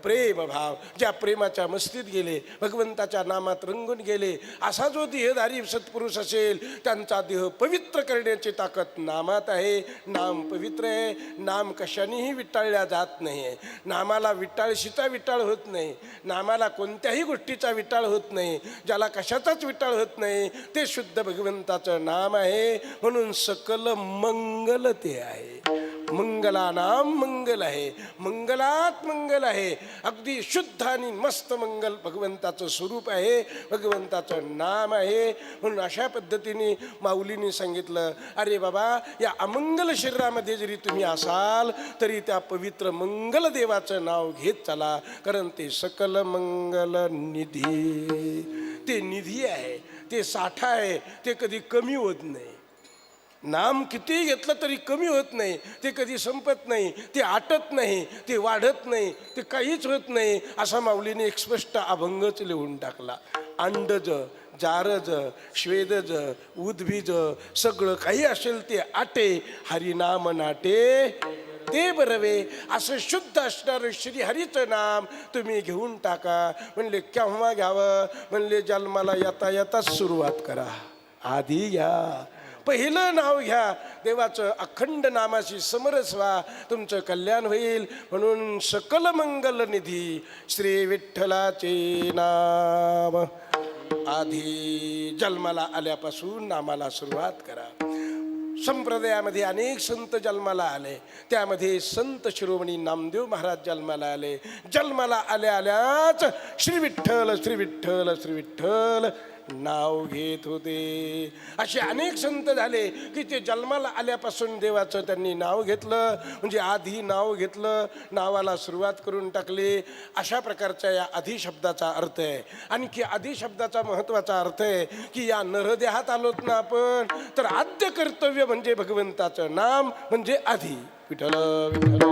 प्रेम भाव, ज्या प्रेमाच्या मस्तीत गेले, भगवंताच्या नामात रंगून गेले, असा जो देहधारी सत्पुरुष असेल त्यांचा देह पवित्र करण्याची ताकद नामात आहे. नाम पवित्र आहे. नाम कशानेही विटाळल्या जात नाही. नामाला विटाळशीचा विटाळ होत नाही, नामाला कोणत्याही गोष्टीचा विटाळ होत नाही. ज्याला कशाचाच विटाळ होत नाही ते शुद्ध भगवंताचं नाम आहे. म्हणून सकल मंगल ते आहे. मंगला नाम मंगल आहे, मंगलात मंगल आहे. अगदी शुद्ध आणि मस्त मंगल भगवंताचं स्वरूप आहे, भगवंताचं नाम आहे. म्हणून अशा पद्धतीने माऊलींनी सांगितलं, अरे बाबा या अमंगल शरीरामध्ये जरी तुम्ही असाल तरी त्या पवित्र मंगल देवाचं नाव घेत चला, कारण ते सकल मंगल निधी, ते निधी आहे, ते साठा आहे, ते कधी कमी होत नाही. नाम किती घेतलं तरी कमी होत नाही, ते कधी संपत नाही, ते आटत नाही, ते वाढत नाही, ते काहीच होत नाही. असा माऊलीने एक स्पष्ट अभंगच लिहून टाकला. अंडज, जारज, श्वेदज, उद्भिज सगळं काही असेल ते आटे, हरिनाम नाटे ते बरवे. असं शुद्ध असणारं श्रीहरीचं नाम तुम्ही घेऊन टाका. म्हणले केव्हा घ्यावं? म्हणले जन्माला येता येताच सुरुवात करा. आधी घ्या, पहिलं नाव घ्या देवाचं, अखंड नामाशी समरस व्हा, तुमचं कल्याण होईल. म्हणून सकल मंगल निधी श्री विठ्ठलाचे नाम. आधी जन्माला आल्यापासून नामाला सुरुवात करा. संप्रदायामध्ये अनेक संत जन्माला आले, त्यामध्ये संत शिरोमणी नामदेव महाराज जन्माला आले. जन्माला आल्या आल्याच श्री विठ्ठल श्री विठ्ठल श्री विठ्ठल नाव घेत होते. असे अनेक संत झाले की ते जन्माला आल्यापासून देवाचं त्यांनी नाव घेतलं, म्हणजे आधी नाव घेतलं, नावाला सुरुवात करून टाकली. अशा प्रकारच्या या आधी शब्दाचा अर्थ आहे. आणखी आधी शब्दाचा महत्त्वाचा अर्थ आहे की या नरदेहात आलोत ना आपण, तर आद्य कर्तव्य म्हणजे भगवंताचं नाम म्हणजे आधी. विठ्ठल विठ्ठल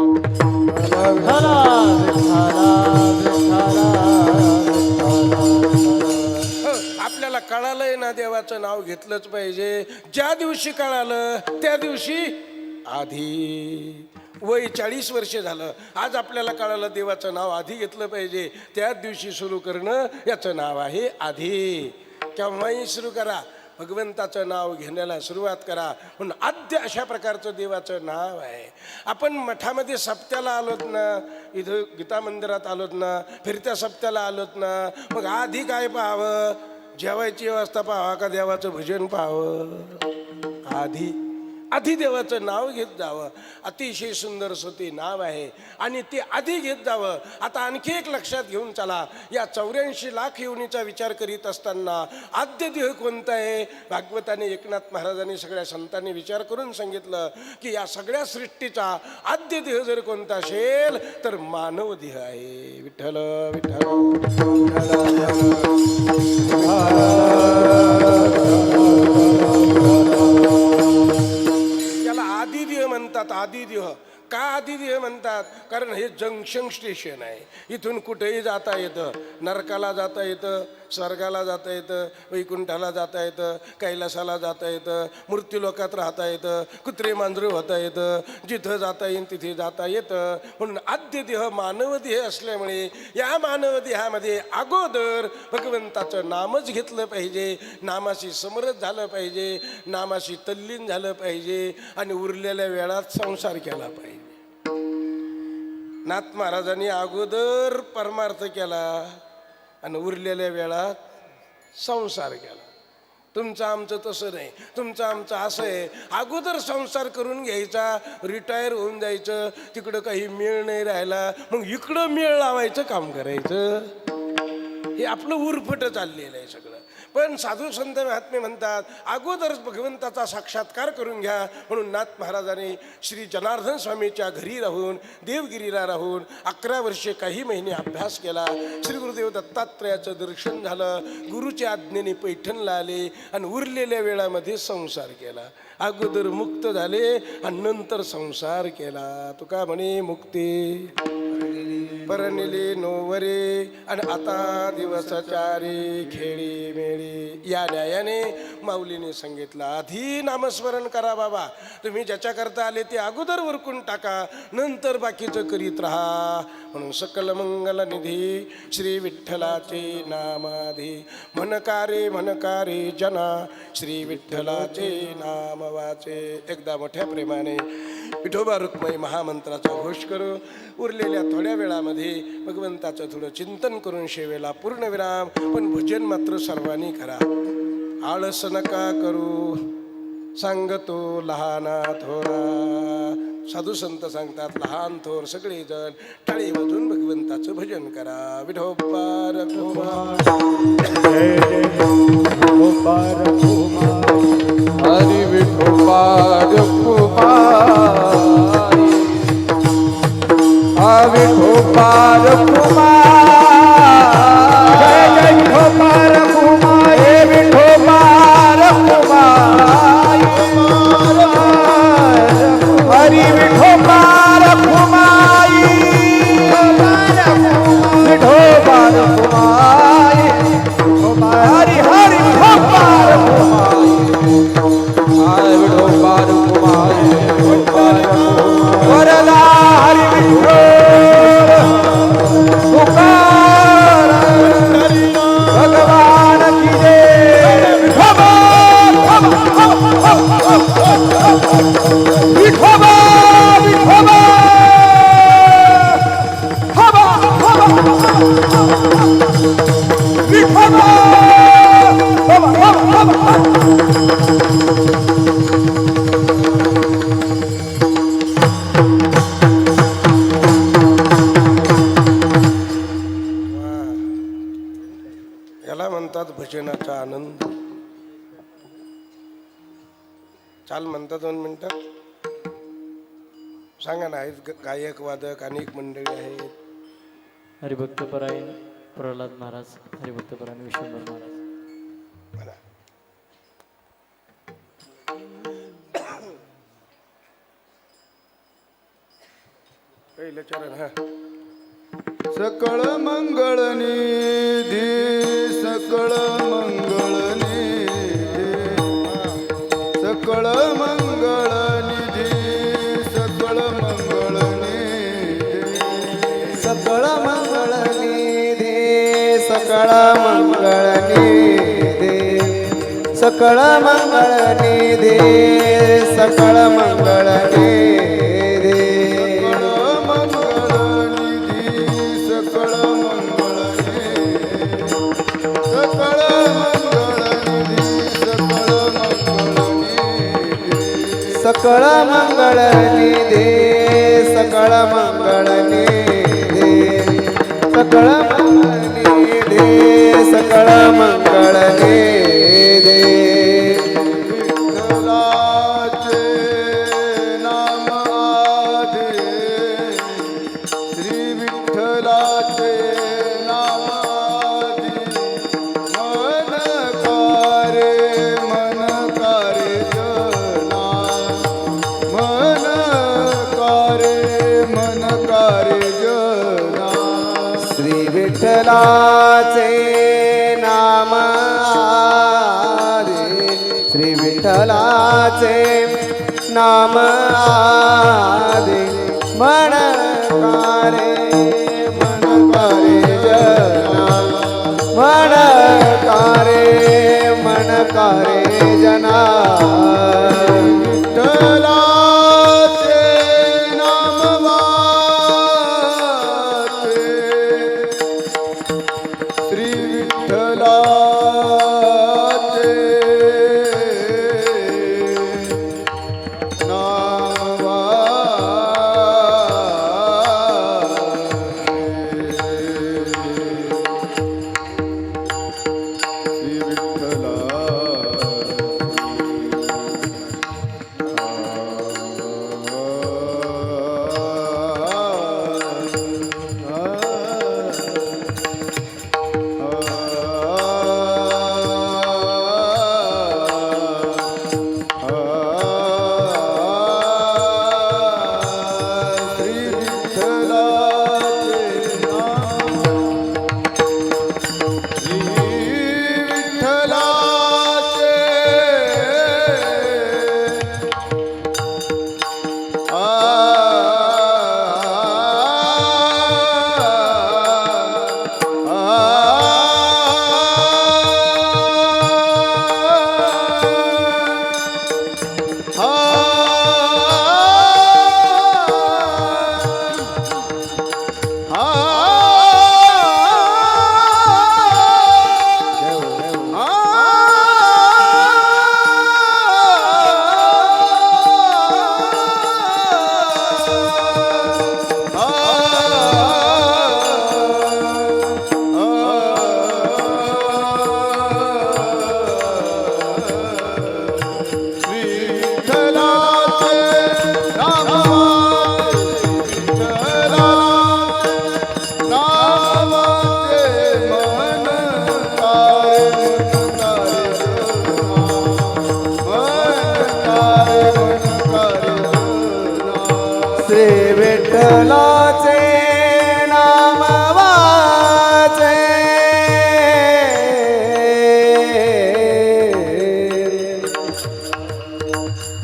आपल्याला कळालंय ना देवाचं नाव घेतलंच पाहिजे. ज्या दिवशी कळालं त्या दिवशी आधी. वय 40 वर्ष झालं, आज आपल्याला कळालं देवाचं नाव आधी घेतलं पाहिजे, त्याच दिवशी सुरू करणं याचं नाव आहे आधी. केव्हाही सुरू करा, भगवंताचं नाव घेण्याला सुरुवात करा. म्हणून आद्य अशा प्रकारचं देवाचं नाव आहे. आपण मठामध्ये सप्त्याला आलोत ना, इथं गीता मंदिरात आलोत ना, फिरत्या सप्त्याला आलोत ना, मग आधी काय पाहावं? जेवायची व्यवस्था पाहावा का देवाचं भजन पाहावं? आधी आधी देवाचं नाव घेत जावं. अतिशय सुंदर असं ते नाव आहे आणि ते आधी घेत जावं. आता आणखी एक लक्षात घेऊन चला, या 84 लाख योनीचा विचार करीत असताना आद्य देह कोणता आहे? भागवताने एकनाथ महाराजांनी सगळ्या संतांनी विचार करून सांगितलं की या सगळ्या सृष्टीचा आद्य देह जर कोणता असेल तर मानव देह आहे. विठ्ठल विठ्ठल आदिदेह म्हणतात. आदिदेह का आदिदेह म्हणतात? कारण हे जंक्शन स्टेशन आहे. इथून कुठेही जाता येतं. नरकाला जाता येतं, स्वर्गाला जाता येतं, वैकुंठाला जाता येतं, कैलासाला जाता येतं, मृत्यूलोकात राहता येतं, कुत्रे मांजरं होता येतं, जिथं जाता येईल तिथे जाता येतं. म्हणून आद्य देह मानव देह असल्यामुळे या मानव देहामध्ये अगोदर भगवंताचं नामच घेतलं पाहिजे, नामाशी समरस झालं पाहिजे, नामाशी तल्लीन झालं पाहिजे आणि उरलेल्या वेळात संसार केला पाहिजे. नाथ महाराजांनी अगोदर परमार्थ केला आणि उरलेल्या वेळात संसार केला. तुमचं आमचं तसं नाही. तुमचं आमचं असं आहे, अगोदर संसार करून घ्यायचा, रिटायर होऊन जायचं, तिकडं काही मेळ नाही राहिला, मग इकडं मेळ लावायचं काम करायचं. हे आपलं उरफट चाललेलं आहे सगळं. पण साधू संत महात्मे म्हणतात अगोदरच भगवंताचा साक्षात्कार करून घ्या. म्हणून नाथ महाराजांनी श्री जनार्दन स्वामीच्या घरी राहून, देवगिरीला राहून 11 वर्षे काही महिने अभ्यास केला. श्री गुरुदेव दत्तात्रयाचं दर्शन झालं, गुरुच्या आज्ञेने पैठणला आले आणि उरलेल्या वेळामध्ये संसार केला. अगोदर मुक्त झाले आणि नंतर संसार केला. तुका म्हणे मुक्ती परनिले नोवरे आणि आता दिवसचारी खेळी मेळी. या न्यायाने माऊलीने सांगितलं आधी नामस्मरण करा बाबा. तुम्ही ज्याच्याकरता आले ते अगोदर उरकून टाका, नंतर बाकीचं करीत राहा. म्हणून सकल मंगल निधी श्री विठ्ठलाचे नामाधी. म्हणकारे जना श्री विठ्ठलाचे नाम वाचे. एकदा मोठ्या प्रेमाने विठोबा रुक्माई महामंत्राचा घोष करू. उरलेल्या थोड्या वेळामध्ये भगवंताचं थोडं चिंतन करून शेवेला पूर्णविराम. पण भजन मात्र सर्वांनी करा, आळस नका करू. सांगतो लहाना थोरा. साधू संत सांगतात लहान थोर सगळेजण टाळी वाजून भगवंताचं भजन करा. विठोबा रखुमा हरी विठोबा रखुमा विठोबा रखुमा जय जय विठोबा रखुमा हे विठोबा रखुमा हरी विठोबा रखुमा विठोबा रखुमा हरी हरी विठोबा रखुमा विठोबा रखुमा वरदा हरी विठोबा मानतात भजनाचा आनंद. चाल म्हणता 2 मिनिटात सांगा ना. आहेत गायक वादक अनेक मंडळी आहेत. हरिभक्तपरायण प्रल्हाद महाराज, हरिभक्तपरायण विश्वंभर महाराज. म्हणा. पहिलं चरण. हा सकळ मंगळ निधी सकळ मंगळ निधी सकळ मंगळ निधी सकळ मंगळ निधी सकळ मंगळ निधी सकळ मंगळ निधी सकळ मंगळ निधी सकळ मंगळ निधी सकळ मंगळ निधी सकळ मंगळ निधी सकळ मंगळ निधी सकळ मंगळ निधी सकळ मंगळ निधी सकळ मंगळ निधी विठ्ठलाचे नाम आधी श्री विठ्ठलाचे नाम आधी श्री विठ्ठलाचे नाम आधी मन कारे जना मन कारे जना विठ्ठलाचे नाम वाचे श्री विठ्ठलाचे नाम श्री विठ्ठला श्री विठ्ठलाचे नाम वाचे आ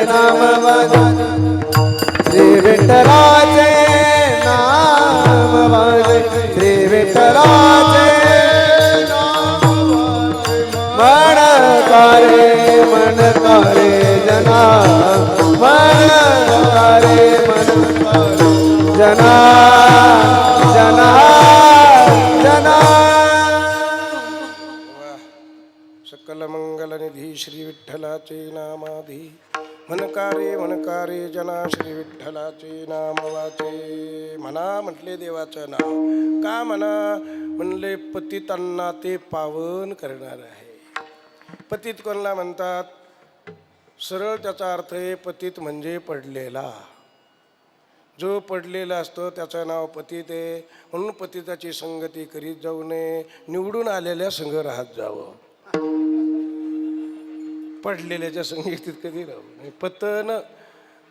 नाम वाजे श्री विठ्ठलाचे नाम वाजे श्री विठ्ठलाचे मन करे जना मन करे जना जना जना सकल मंगलनिधी श्री विठ्ठलाचे नामाधी मनकारे जना श्री विठ्ठलाचे नाम वाचे. म्हणा म्हटले देवाचं नाव का म्हणा म्हणले पतितांना ते पावन करणार आहे. पतित कोणाला म्हणतात? सरळ त्याचा अर्थ आहे पतित म्हणजे पडलेला. जो पडलेला असतो त्याचं नाव पतित आहे. म्हणून पतिताची संगती करीत जाऊ नये, निवडून आलेल्या संग राहत जावं. पडलेल्याच्या संगतीत कधी राहू नये. पतन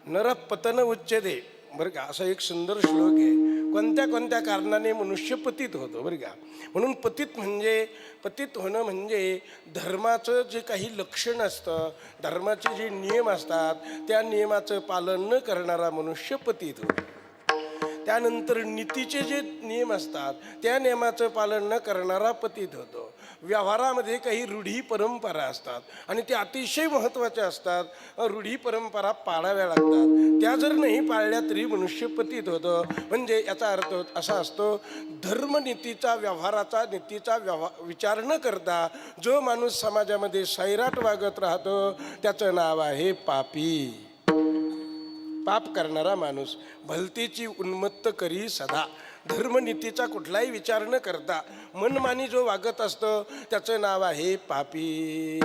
नर पतन उच्चते बरं का, असा एक सुंदर श्लोक आहे. कोणत्या कोणत्या कारणाने मनुष्य पतित होतो बरं का. म्हणून पतित होणं म्हणजे धर्माचं जे काही लक्षण असतं, धर्माचे जे नियम असतात त्या नियमाचं पालन न करणारा मनुष्य पतित होतो. त्यानंतर नीतीचे जे नियम असतात त्या नियमाचं पालन न करणारा पतित होतो. व्यवहारामध्ये काही रूढी परंपरा असतात आणि त्या अतिशय महत्त्वाच्या असतात. रूढी परंपरा पाळाव्या लागतात. त्या जर नाही पाळल्या तरी मनुष्य पतित होतं. म्हणजे याचा अर्थ असा असतो, धर्मनीतीचा व्यवहाराचा नीतीचा विचार न करता जो माणूस समाजामध्ये सैराट वागत राहतो त्याचं नाव आहे पापी. पाप करणारा माणूस. भलतीची उन्मत्त करी सदा. धर्मनीतीचा कुठलाही विचार न करता मनमानी जो वागत असतो त्याचं नाव आहे पापी.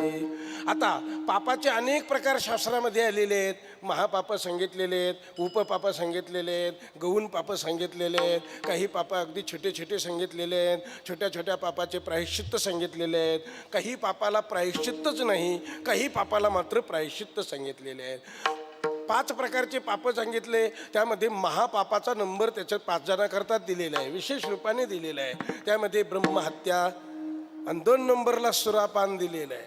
आता पापाचे अनेक प्रकार शास्त्रामध्ये आलेले आहेत. महापाप सांगितलेले आहेत, उपपाप सांगितलेले आहेत, गौण पाप सांगितलेले आहेत, काही पाप अगदी छोटे छोटे सांगितलेले आहेत, छोट्या छोट्या पापाचे प्रायश्चित्त सांगितलेले आहेत, काही पापाला प्रायश्चित्तच नाही, काही पापाला मात्र प्रायश्चित्त सांगितलेले आहेत. 5 प्रकारचे पाप सांगितले. त्यामध्ये महापापाचा नंबर त्याच्यात 5 जणांकरता दिलेला आहे, विशेष रूपाने दिलेला आहे. त्यामध्ये ब्रह्महत्या आणि 2 नंबरला सुरापान दिलेलं आहे.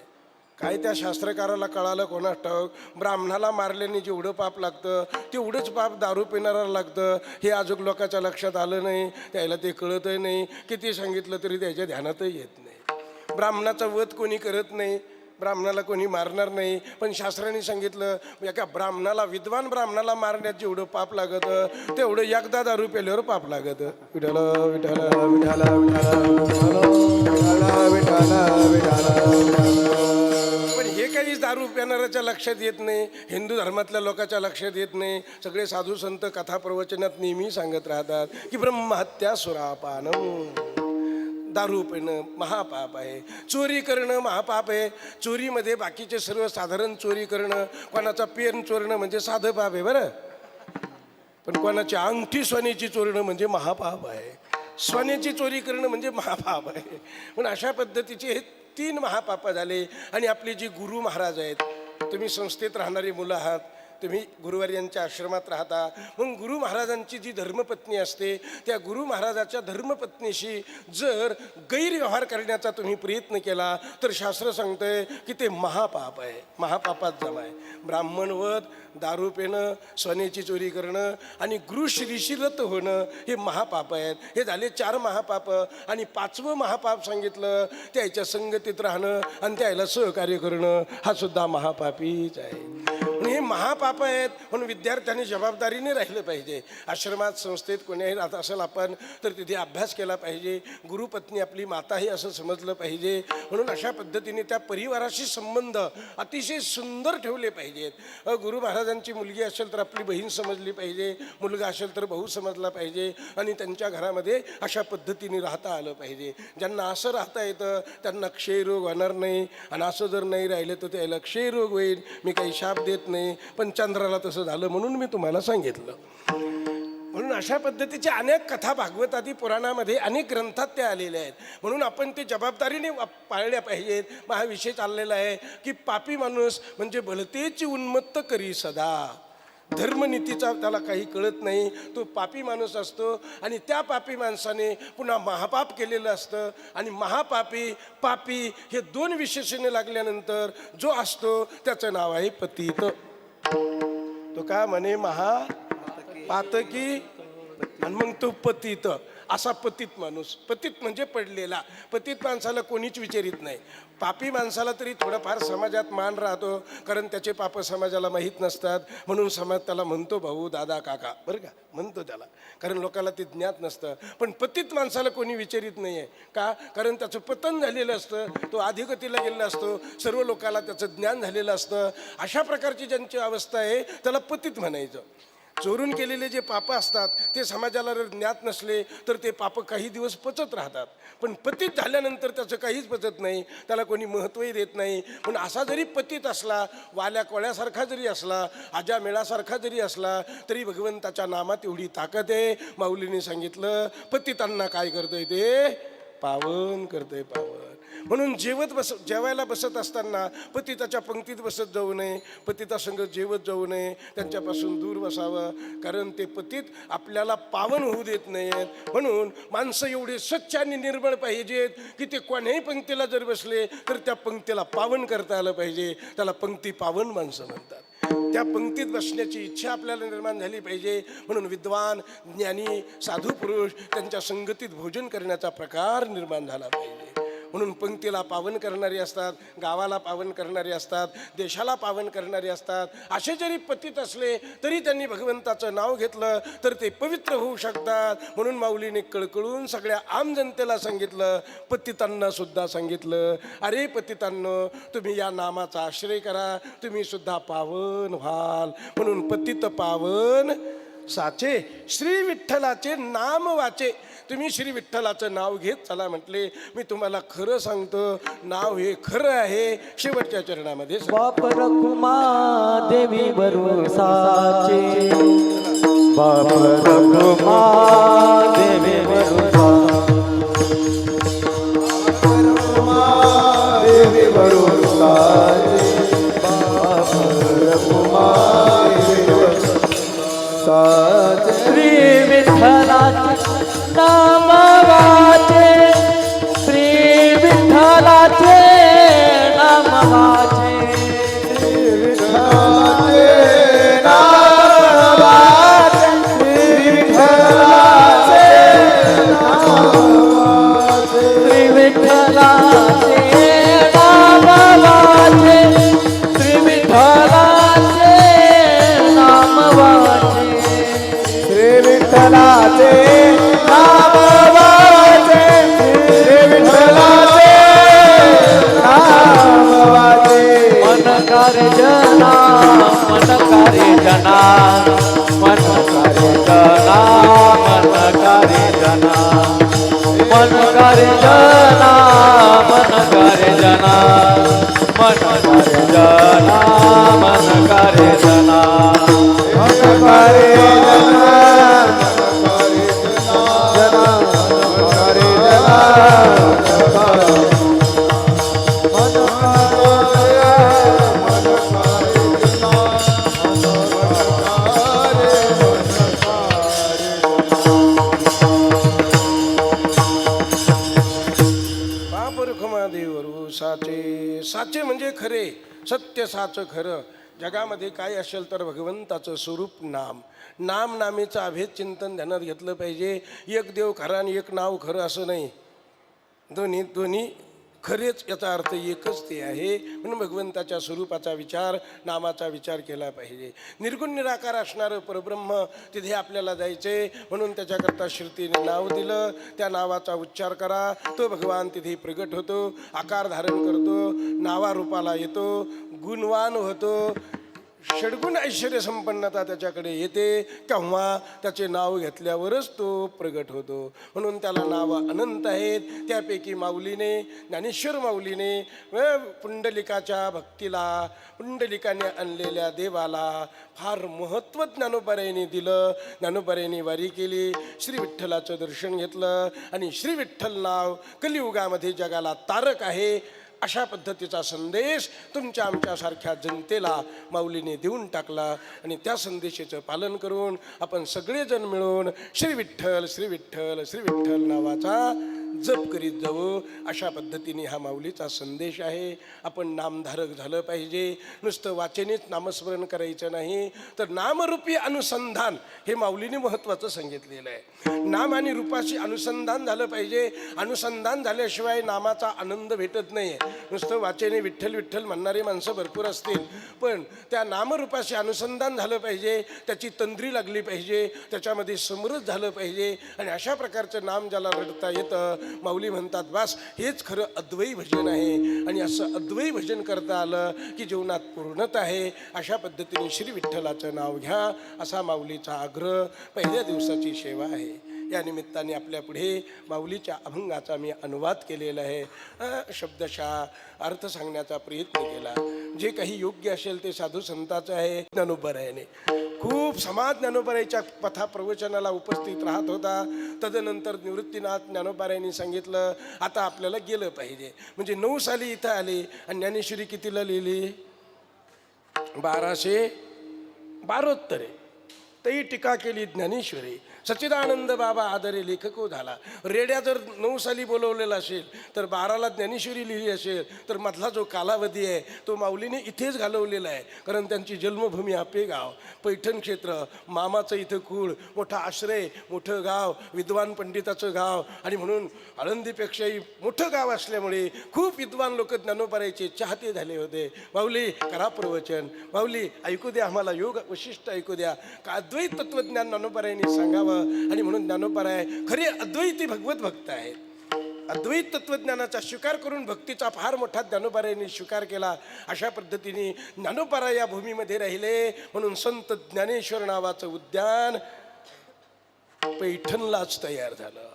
काय त्या शास्त्रकाराला कळालं कोणास ठाऊक. ब्राह्मणाला मारल्याने जेवढं पाप लागतं तेवढंच पाप दारू पिणाऱ्याला लागतं. हे अजून लोकांच्या लक्षात आलं नाही, त्याला ते कळतही नाही. किती सांगितलं तरी त्याच्या ध्यानातही येत नाही. ब्राह्मणाचा वध कोणी करत नाही, ब्राह्मणाला कोणी मारणार नाही. पण शास्त्राने सांगितलं एका ब्राह्मणाला, विद्वान ब्राह्मणाला मारण्यात जेवढं पाप लागतं तेवढं एकदा दारू पेल्यावर पाप लागतं. विठ्ठल विठ्ठल विठ्ठल पण हे काही दारू पिणाऱ्याच्या लक्षात येत नाही, हिंदू धर्मातल्या लोकांच्या लक्षात येत नाही. सगळे साधू संत कथा प्रवचनात नेहमी सांगत राहतात की ब्रह्महत्या सुरापानम, दारू पिणं महापाप आहे, चोरी करणं महापाप आहे. चोरीमध्ये बाकीचे सर्वसाधारण चोरी करणं, कोणाचा पेन चोरणं म्हणजे साधं पाप आहे बरं, पण कोणाची अंगठी सोन्याची चोरणं म्हणजे महापाप आहे. सोन्याची चोरी करणं म्हणजे महापाप आहे. पण अशा पद्धतीचे हे 3 महापाप झाले. आणि आपले जे गुरु महाराज आहेत, तुम्ही संस्थेत राहणारी मुलं आहात, तुम्ही गुरुवर्यांच्या आश्रमात राहता. मग गुरु महाराजांची जी धर्मपत्नी असते त्या गुरु महाराजाच्या धर्मपत्नीशी जर गैरव्यवहार करण्याचा तुम्ही प्रयत्न केला तर शास्त्र सांगतंय की ते महापाप आहे, महापापात जमा आहे. ब्राह्मणवध, दारू पिणं, सोन्याची चोरी करणं आणि गृहश्रीशी रत होणं हे महापाप आहेत. हे झाले 4 महापाप. आणि 5वं महापाप सांगितलं त्याच्या संगतीत राहणं आणि त्याला सहकार्य करणं, हा सुद्धा महापापीच आहे. हे महापाप आहेत. म्हणून विद्यार्थ्यांनी जबाबदारीने राहिलं पाहिजे. आश्रमात संस्थेत कोणीही राहत असेल आपण तर तिथे अभ्यास केला पाहिजे. गुरुपत्नी आपली माता आहे असं समजलं पाहिजे. म्हणून अशा पद्धतीने त्या परिवाराशी संबंध अतिशय सुंदर ठेवले पाहिजेत. गुरु महाराजांची मुलगी असेल तर आपली बहीण समजली पाहिजे, मुलगा असेल तर भाऊ समजला पाहिजे. आणि त्यांच्या घरामध्ये अशा पद्धतीने राहता आलं पाहिजे. ज्यांना असं राहता येतं त्यांना क्षयरोग होणार नाही. आणि असं जर नाही राहिलं तर त्याला क्षयरोग होईल. मी काही शाप देत नाही, पण चंद्राला तसं झालं म्हणून मी तुम्हाला सांगितलं. म्हणून अशा पद्धतीच्या अनेक कथा भागवतादी पुराणामध्ये अनेक ग्रंथात त्या आलेल्या आहेत. म्हणून आपण ते जबाबदारीने पाळल्या पाहिजेत. मग हा विषय चाललेला आहे की पापी माणूस म्हणजे भलतेची उन्मत्त करी सदा. धर्मनीतीचा त्याला काही कळत नाही, तो पापी माणूस असतो. आणि त्या पापी माणसाने पुन्हा महापाप केलेलं असतं. आणि महापापी पापी हे 2 विशेषणे लागल्यानंतर जो असतो त्याचं नाव आहे पतित. तो का म्हणे महा पातकी आणि मग तो पतित असा पतित माणूस. पतित म्हणजे पडलेला. पतित माणसाला कोणीच विचारित नाही. पापी माणसाला तरी थोडंफार समाजात मान राहतो, कारण त्याचे पाप समाजाला माहीत नसतात. म्हणून समाज त्याला म्हणतो भाऊ, दादा, काका, बरं का, म्हणतो त्याला, कारण लोकांना ते ज्ञात नसतं. पण पतित माणसाला कोणी विचारित नाही आहे. का? कारण त्याचं पतन झालेलं असतं, तो अधोगतीला गेलेला असतो, सर्व लोकांना त्याचं ज्ञान झालेलं असतं. अशा प्रकारची ज्यांची अवस्था आहे त्याला पतित म्हणायचं. चोरून केलेले जे पापं असतात ते समाजाला जर ज्ञात नसले तर ते पापं काही दिवस पचत राहतात. पण पतित झाल्यानंतर त्याचं काहीच पचत नाही, त्याला कोणी महत्त्वही देत नाही. पण असा जरी पतित असला, वाल्या कोळ्यासारखा जरी असला, आजामेळासारखा जरी असला, तरी भगवंताच्या नामात एवढी ताकद आहे. माऊलीने सांगितलं, पतितांना काय करतंय ते पावन करतंय, पावन. म्हणून जेवायला बसत असताना पतिताच्या पंक्तीत बसत जाऊ नये, पतितासंग जेवत जाऊ नये, त्यांच्यापासून दूर बसावं, कारण ते पतित आपल्याला पावन होऊ देत नाहीत. म्हणून माणसं एवढे स्वच्छ आणि निर्मळ पाहिजेत की ते कोण्याही पंक्तीला जर बसले तर त्या पंक्तीला पावन करता आलं पाहिजे. त्याला पंक्ती पावन माणसं म्हणतात. त्या पंक्तीत बसण्याची इच्छा आपल्याला निर्माण झाली पाहिजे. म्हणून विद्वान, ज्ञानी, साधू पुरुष त्यांच्या संगतीत भोजन करण्याचा प्रकार निर्माण झाला पाहिजे. म्हणून पंक्तीला पावन करणारी असतात, गावाला पावन करणारी असतात, देशाला पावन करणारी असतात. असे जरी पतित असले तरी त्यांनी भगवंताचं नाव घेतलं तर ते पवित्र होऊ शकतात. म्हणून माऊलीने कळकळून सगळ्या आम जनतेला सांगितलं, पतितांना सुद्धा सांगितलं, अरे पतितांनो, तुम्ही या नामाचा आश्रय करा, तुम्ही सुद्धा पावन व्हाल. म्हणून पतित पावन साचे, श्री विठ्ठलाचे नाम वाचे. तुम्ही श्री विठ्ठलाचं नाव घेत चला म्हटले. मी तुम्हाला खरं सांगतो, नाव हे खरं आहे. शेवटच्या चरणामध्ये बाप रखुमा देवी भरोसाचे, बाप रखुमा देवी भरोसाचे, देवी भरोसाचे, बाप रखुमा देवी भरोसाचे. श्री विठ्ठलाचे नाम वाचे, श्री विठ्ठलाचे नाम वाचे, श्री विठ्ठलाचे नाम वाचे, श्री विठ्ठलाचे नाम वाचे, श्री विठ्ठलाचे नाम वाचे, श्री विठ्ठलाचे नाम वाचे, श्री विठ्ठलाचे नाम वाचे, श्री विठ्ठलाचे नाम वाचे. मन कार्य जना, मन कार्य जना, मन कार्य जना, मन कार्य जना, मन कार्य जना, मन कार्य जना, मन कार्य जना, मन कार्य जना, मन कार्य साचे. साचे म्हणजे खरे, सत्य साचं खरं. जगामध्ये काय असेल तर भगवंताचं स्वरूप नाम. नाम नामेचं अभेद चिंतन ध्यानात घेतलं पाहिजे. एक देव खरा आणि एक नाव खरं असं नाही. दोन्ही खरेच, याचा अर्थ एकच ते आहे. म्हणून भगवंताच्या स्वरूपाचा विचार, नामाचा विचार केला पाहिजे. निर्गुण निराकार असणारं परब्रह्म तिथे आपल्याला जायचे. म्हणून त्याच्याकरता श्रुतीने नाव दिलं. त्या नावाचा उच्चार करा, तो भगवान तिथे प्रगट होतो, आकार धारण करतो, नावारूपाला येतो, गुणवान होतो. षडगुण ऐश्वर्य संपन्नता त्याच्याकडे येते. केव्हा? त्याचे नाव घेतल्यावरच तो प्रगट होतो. म्हणून त्याला नावं अनंत आहेत. त्यापैकी माऊलीने, ज्ञानेश्वर माऊलीने पुंडलिकाच्या भक्तीला, पुंडलिकाने आणलेल्या देवाला फार महत्त्व ज्ञानोबारायांनी दिलं. ज्ञानोबारायांनी वारी केली, श्री विठ्ठलाचं दर्शन घेतलं आणि श्री विठ्ठल नाव कलियुगामध्ये जगाला तारक आहे अशा पद्धतीचा संदेश तुमच्या आमच्यासारख्या जनतेला माऊलीने देऊन टाकला. आणि त्या संदेशाचं पालन करून आपण सगळेजण मिळून श्री विठ्ठल, श्री विठ्ठल, श्री विठ्ठल नावाचा जप करीत जावं, अशा पद्धतीने हा माऊलीचा संदेश आहे. आपण नामधारक झालं पाहिजे. नुसतं वाचनेच नामस्मरण करायचं नाही, तर नामरूपी अनुसंधान हे माऊलीने महत्त्वाचं सांगितलेलं आहे. नाम आणि रूपाशी अनुसंधान झालं पाहिजे. अनुसंधान झाल्याशिवाय नामाचा आनंद भेटत नाही. नुसतं वाचने विठ्ठल विठ्ठल म्हणणारी माणसं भरपूर असतील, पण त्या नामरूपाशी अनुसंधान झालं पाहिजे, त्याची तंद्री लागली पाहिजे, त्याच्यामध्ये समृद्ध झालं पाहिजे. आणि अशा प्रकारचं नाम ज्याला रडता येतं, माऊली म्हणतात बस हेच खरं अद्वैत भजन आहे. आणि असं अद्वैत भजन करता आलं की जीवनात पूर्णता आहे. अशा पद्धतीने श्री विठ्ठलाचं नाव घ्या, असा माऊलीचा आग्रह. पहिल्या दिवसाची सेवा आहे. या निमित्ताने आपल्या पुढे माऊलीच्या अभंगाचा मी अनुवाद केलेला आहे. शब्दशः अर्थ सांगण्याचा प्रयत्न केला. जे काही योग्य असेल ते साधू संताचं आहे. ज्ञानोबरायाने खूप समाज ज्ञानोबरायाच्या पथा प्रवचनाला उपस्थित राहत होता. तदनंतर निवृत्तीनाथ ज्ञानोबरायांनी सांगितलं आता आपल्याला गेलं पाहिजे. म्हणजे 9 साली इथं आले आणि ज्ञानेश्वरी कितीला लिहिली? 1272. तई टीका केली ज्ञानेश्वरी. सच्चिदानंद बाबा आदरे लेखको झाला. रेड्या जर 9 साली बोलवलेला असेल तर 12ला ज्ञानेश्वरी लिहिली असेल तर मधला जो कालावधी आहे तो माऊलीने इथेच घालवलेला आहे. कारण त्यांची जन्मभूमी आपेगाव, पैठण क्षेत्र, मामाचं इथं कुळ, मोठा आश्रय, मोठं गाव, विद्वान पंडिताचं गाव. आणि म्हणून आळंदीपेक्षाही मोठं गाव असल्यामुळे खूप विद्वान लोक ज्ञानोबरायाचे चाहते झाले होते. माऊली करा प्रवचन, माऊली ऐकू द्या, आम्हाला योग वशिष्ठ ऐकू द्या, का अद्वैत तत्वज्ञान ज्ञानोबरायांनी सांगावं. आणि म्हणून ज्ञानोबराय खरे अद्वैती भगवत भक्त आहेत. अद्वैत तत्वज्ञानाचा स्वीकार करून भक्तीचा फार मोठा ज्ञानोबरायांनी स्वीकार केला. अशा पद्धतीने ज्ञानोबराय या भूमीमध्ये राहिले. म्हणून संत ज्ञानेश्वर नावाचं उद्यान पैठणलाच तयार झालं.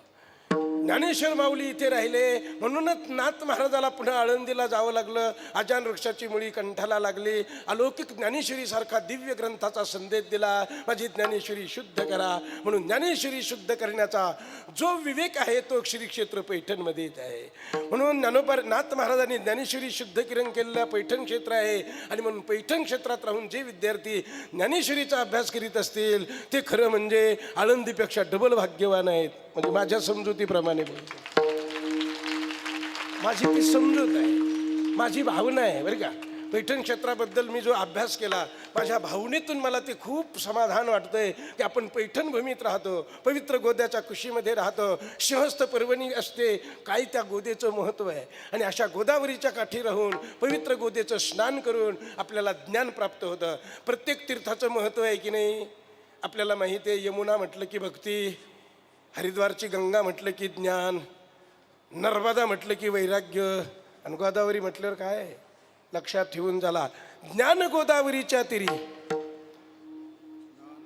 ज्ञानेश्वर माऊली इथे राहिले म्हणूनच नाथ महाराजाला पुन्हा आळंदीला जावं लागलं. आजान वृक्षाची मुळी कंठाला लागली. अलौकिक ज्ञानेश्वरीसारखा दिव्य ग्रंथाचा संदेश दिला, माझी ज्ञानेश्वरी शुद्ध करा. म्हणून ज्ञानेश्वरी शुद्ध करण्याचा जो विवेक आहे तो श्री क्षेत्र पैठणमध्येच आहे. म्हणून नाथ महाराजांनी ज्ञानेश्वरी शुद्धीकरण केलेलं पैठण क्षेत्र आहे. आणि म्हणून पैठण क्षेत्रात राहून जे विद्यार्थी ज्ञानेश्वरीचा अभ्यास करीत असतील ते खरं म्हणजे आळंदीपेक्षा डबल भाग्यवान आहेत. म्हणजे माझ्या समजुतीप्रमाणे बोलतो, माझी ती समजूत आहे, माझी भावना आहे बरं का. पैठण क्षेत्राबद्दल मी जो अभ्यास केला, माझ्या भावनेतून मला ते खूप समाधान वाटतंय की आपण पैठण भूमीत राहतो, पवित्र गोद्याच्या कुशीमध्ये राहतो. सिंहस्थ पर्वणी असते, काय त्या गोदेचं महत्त्व आहे. आणि अशा गोदावरीच्या काठी राहून पवित्र गोदेचं स्नान करून आपल्याला ज्ञान प्राप्त होतं. प्रत्येक तीर्थाचं महत्त्व आहे की नाही आपल्याला माहिती आहे. यमुना म्हटलं की भक्ती, हरिद्वारची गंगा म्हटलं की ज्ञान, नर्मदा म्हटलं की वैराग्य, आणि गोदावरी म्हटल्यावर काय लक्षात ठेवून झाला. ज्ञान गोदावरीच्या तिरी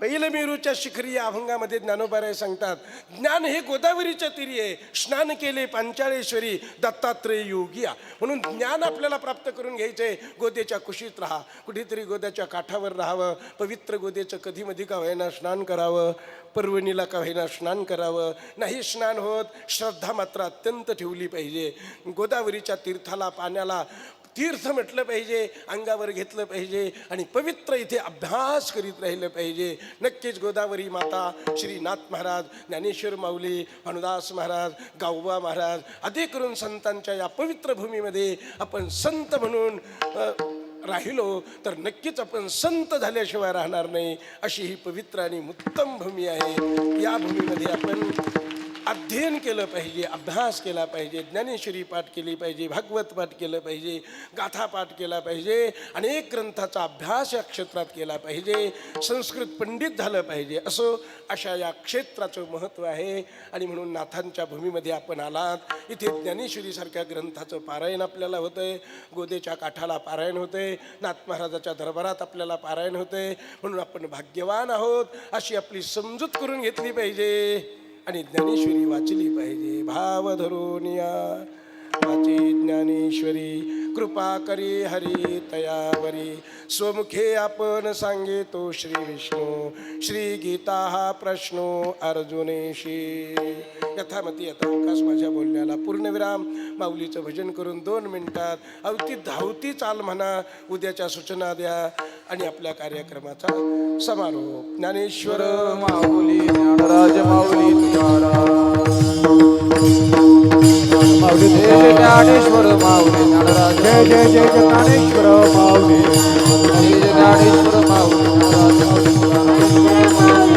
पहिलं मेरूच्या शिखरी या अभंगामध्ये ज्ञानोबराय सांगतात, ज्ञान हे गोदावरीच्या तिरी आहे. स्नान केले पांचाळेश्वरी दत्तात्रय योगिया. म्हणून ज्ञान आपल्याला प्राप्त करून घ्यायचंय. गोदेच्या कुशीत राहा, कुठेतरी गोद्याच्या काठावर राहावं, पवित्र गोदेचं कधी मधी का व्हायना स्नान करावं, पर्वणीला का व्हायना स्नान करावं. नाही स्नान होत, श्रद्धा मात्र अत्यंत ठेवली पाहिजे. गोदावरीच्या तीर्थाला, पाण्याला तीर्थ म्हटलं पाहिजे, अंगावर घेतलं पाहिजे आणि पवित्र इथे अभ्यास करीत राहिलं पाहिजे. नक्कीच गोदावरी माता, श्री नाथ महाराज, ज्ञानेश्वर माऊली, भानुदास महाराज, गावबा महाराज आदी करून संतांच्या या पवित्र भूमीमध्ये आपण संत म्हणून राहिलो तर नक्कीच आपण संत झाल्याशिवाय राहणार नाही. अशी ही पवित्र आणि उत्तम भूमी आहे. या भूमीमध्ये आपण अध्ययन केलं पाहिजे, अभ्यास केला पाहिजे, ज्ञानेश्वरी पाठ केली पाहिजे, भागवत पाठ केलं पाहिजे, गाथा पाठ केला पाहिजे, अनेक ग्रंथाचा अभ्यास या क्षेत्रात केला पाहिजे, संस्कृत पंडित झालं पाहिजे. असं अशा या क्षेत्राचं महत्त्व आहे. आणि म्हणून नाथांच्या भूमीमध्ये आपण आलात. इथे ज्ञानेश्वरीसारख्या ग्रंथाचं पारायण आपल्याला होतंय, गोदेच्या काठाला पारायण होतंय, नाथ महाराजाच्या दरबारात आपल्याला पारायण होतंय. म्हणून आपण भाग्यवान आहोत अशी आपली समजूत करून घेतली पाहिजे आणि ज्ञानेश्वरी वाचली पाहिजे. भाव धरून या वाचे ज्ञानेश्वरी, कृपा करी हरी तयावरी. स्वमुखे आपण सांगे तो श्री विष्णू, श्री गीता हा प्रश्नो अर्जुनेशी. यथामती यथावकाश माझ्या बोलण्याला पूर्णविराम. माऊलीचं भजन करून 2 मिनिटात अवती धावती चाल म्हणा, उद्याच्या सूचना द्या आणि आपल्या कार्यक्रमाचा समारोप. ज्ञानेश्वर माऊली, ज्ञानराज माऊली तुकाराम. माऊली जय जय ज्ञानेश्वर माऊली ज्ञानराज जय जय जय ज्ञानेश्वर माऊली जय जय ज्ञानेश्वर माऊली ज्ञानराज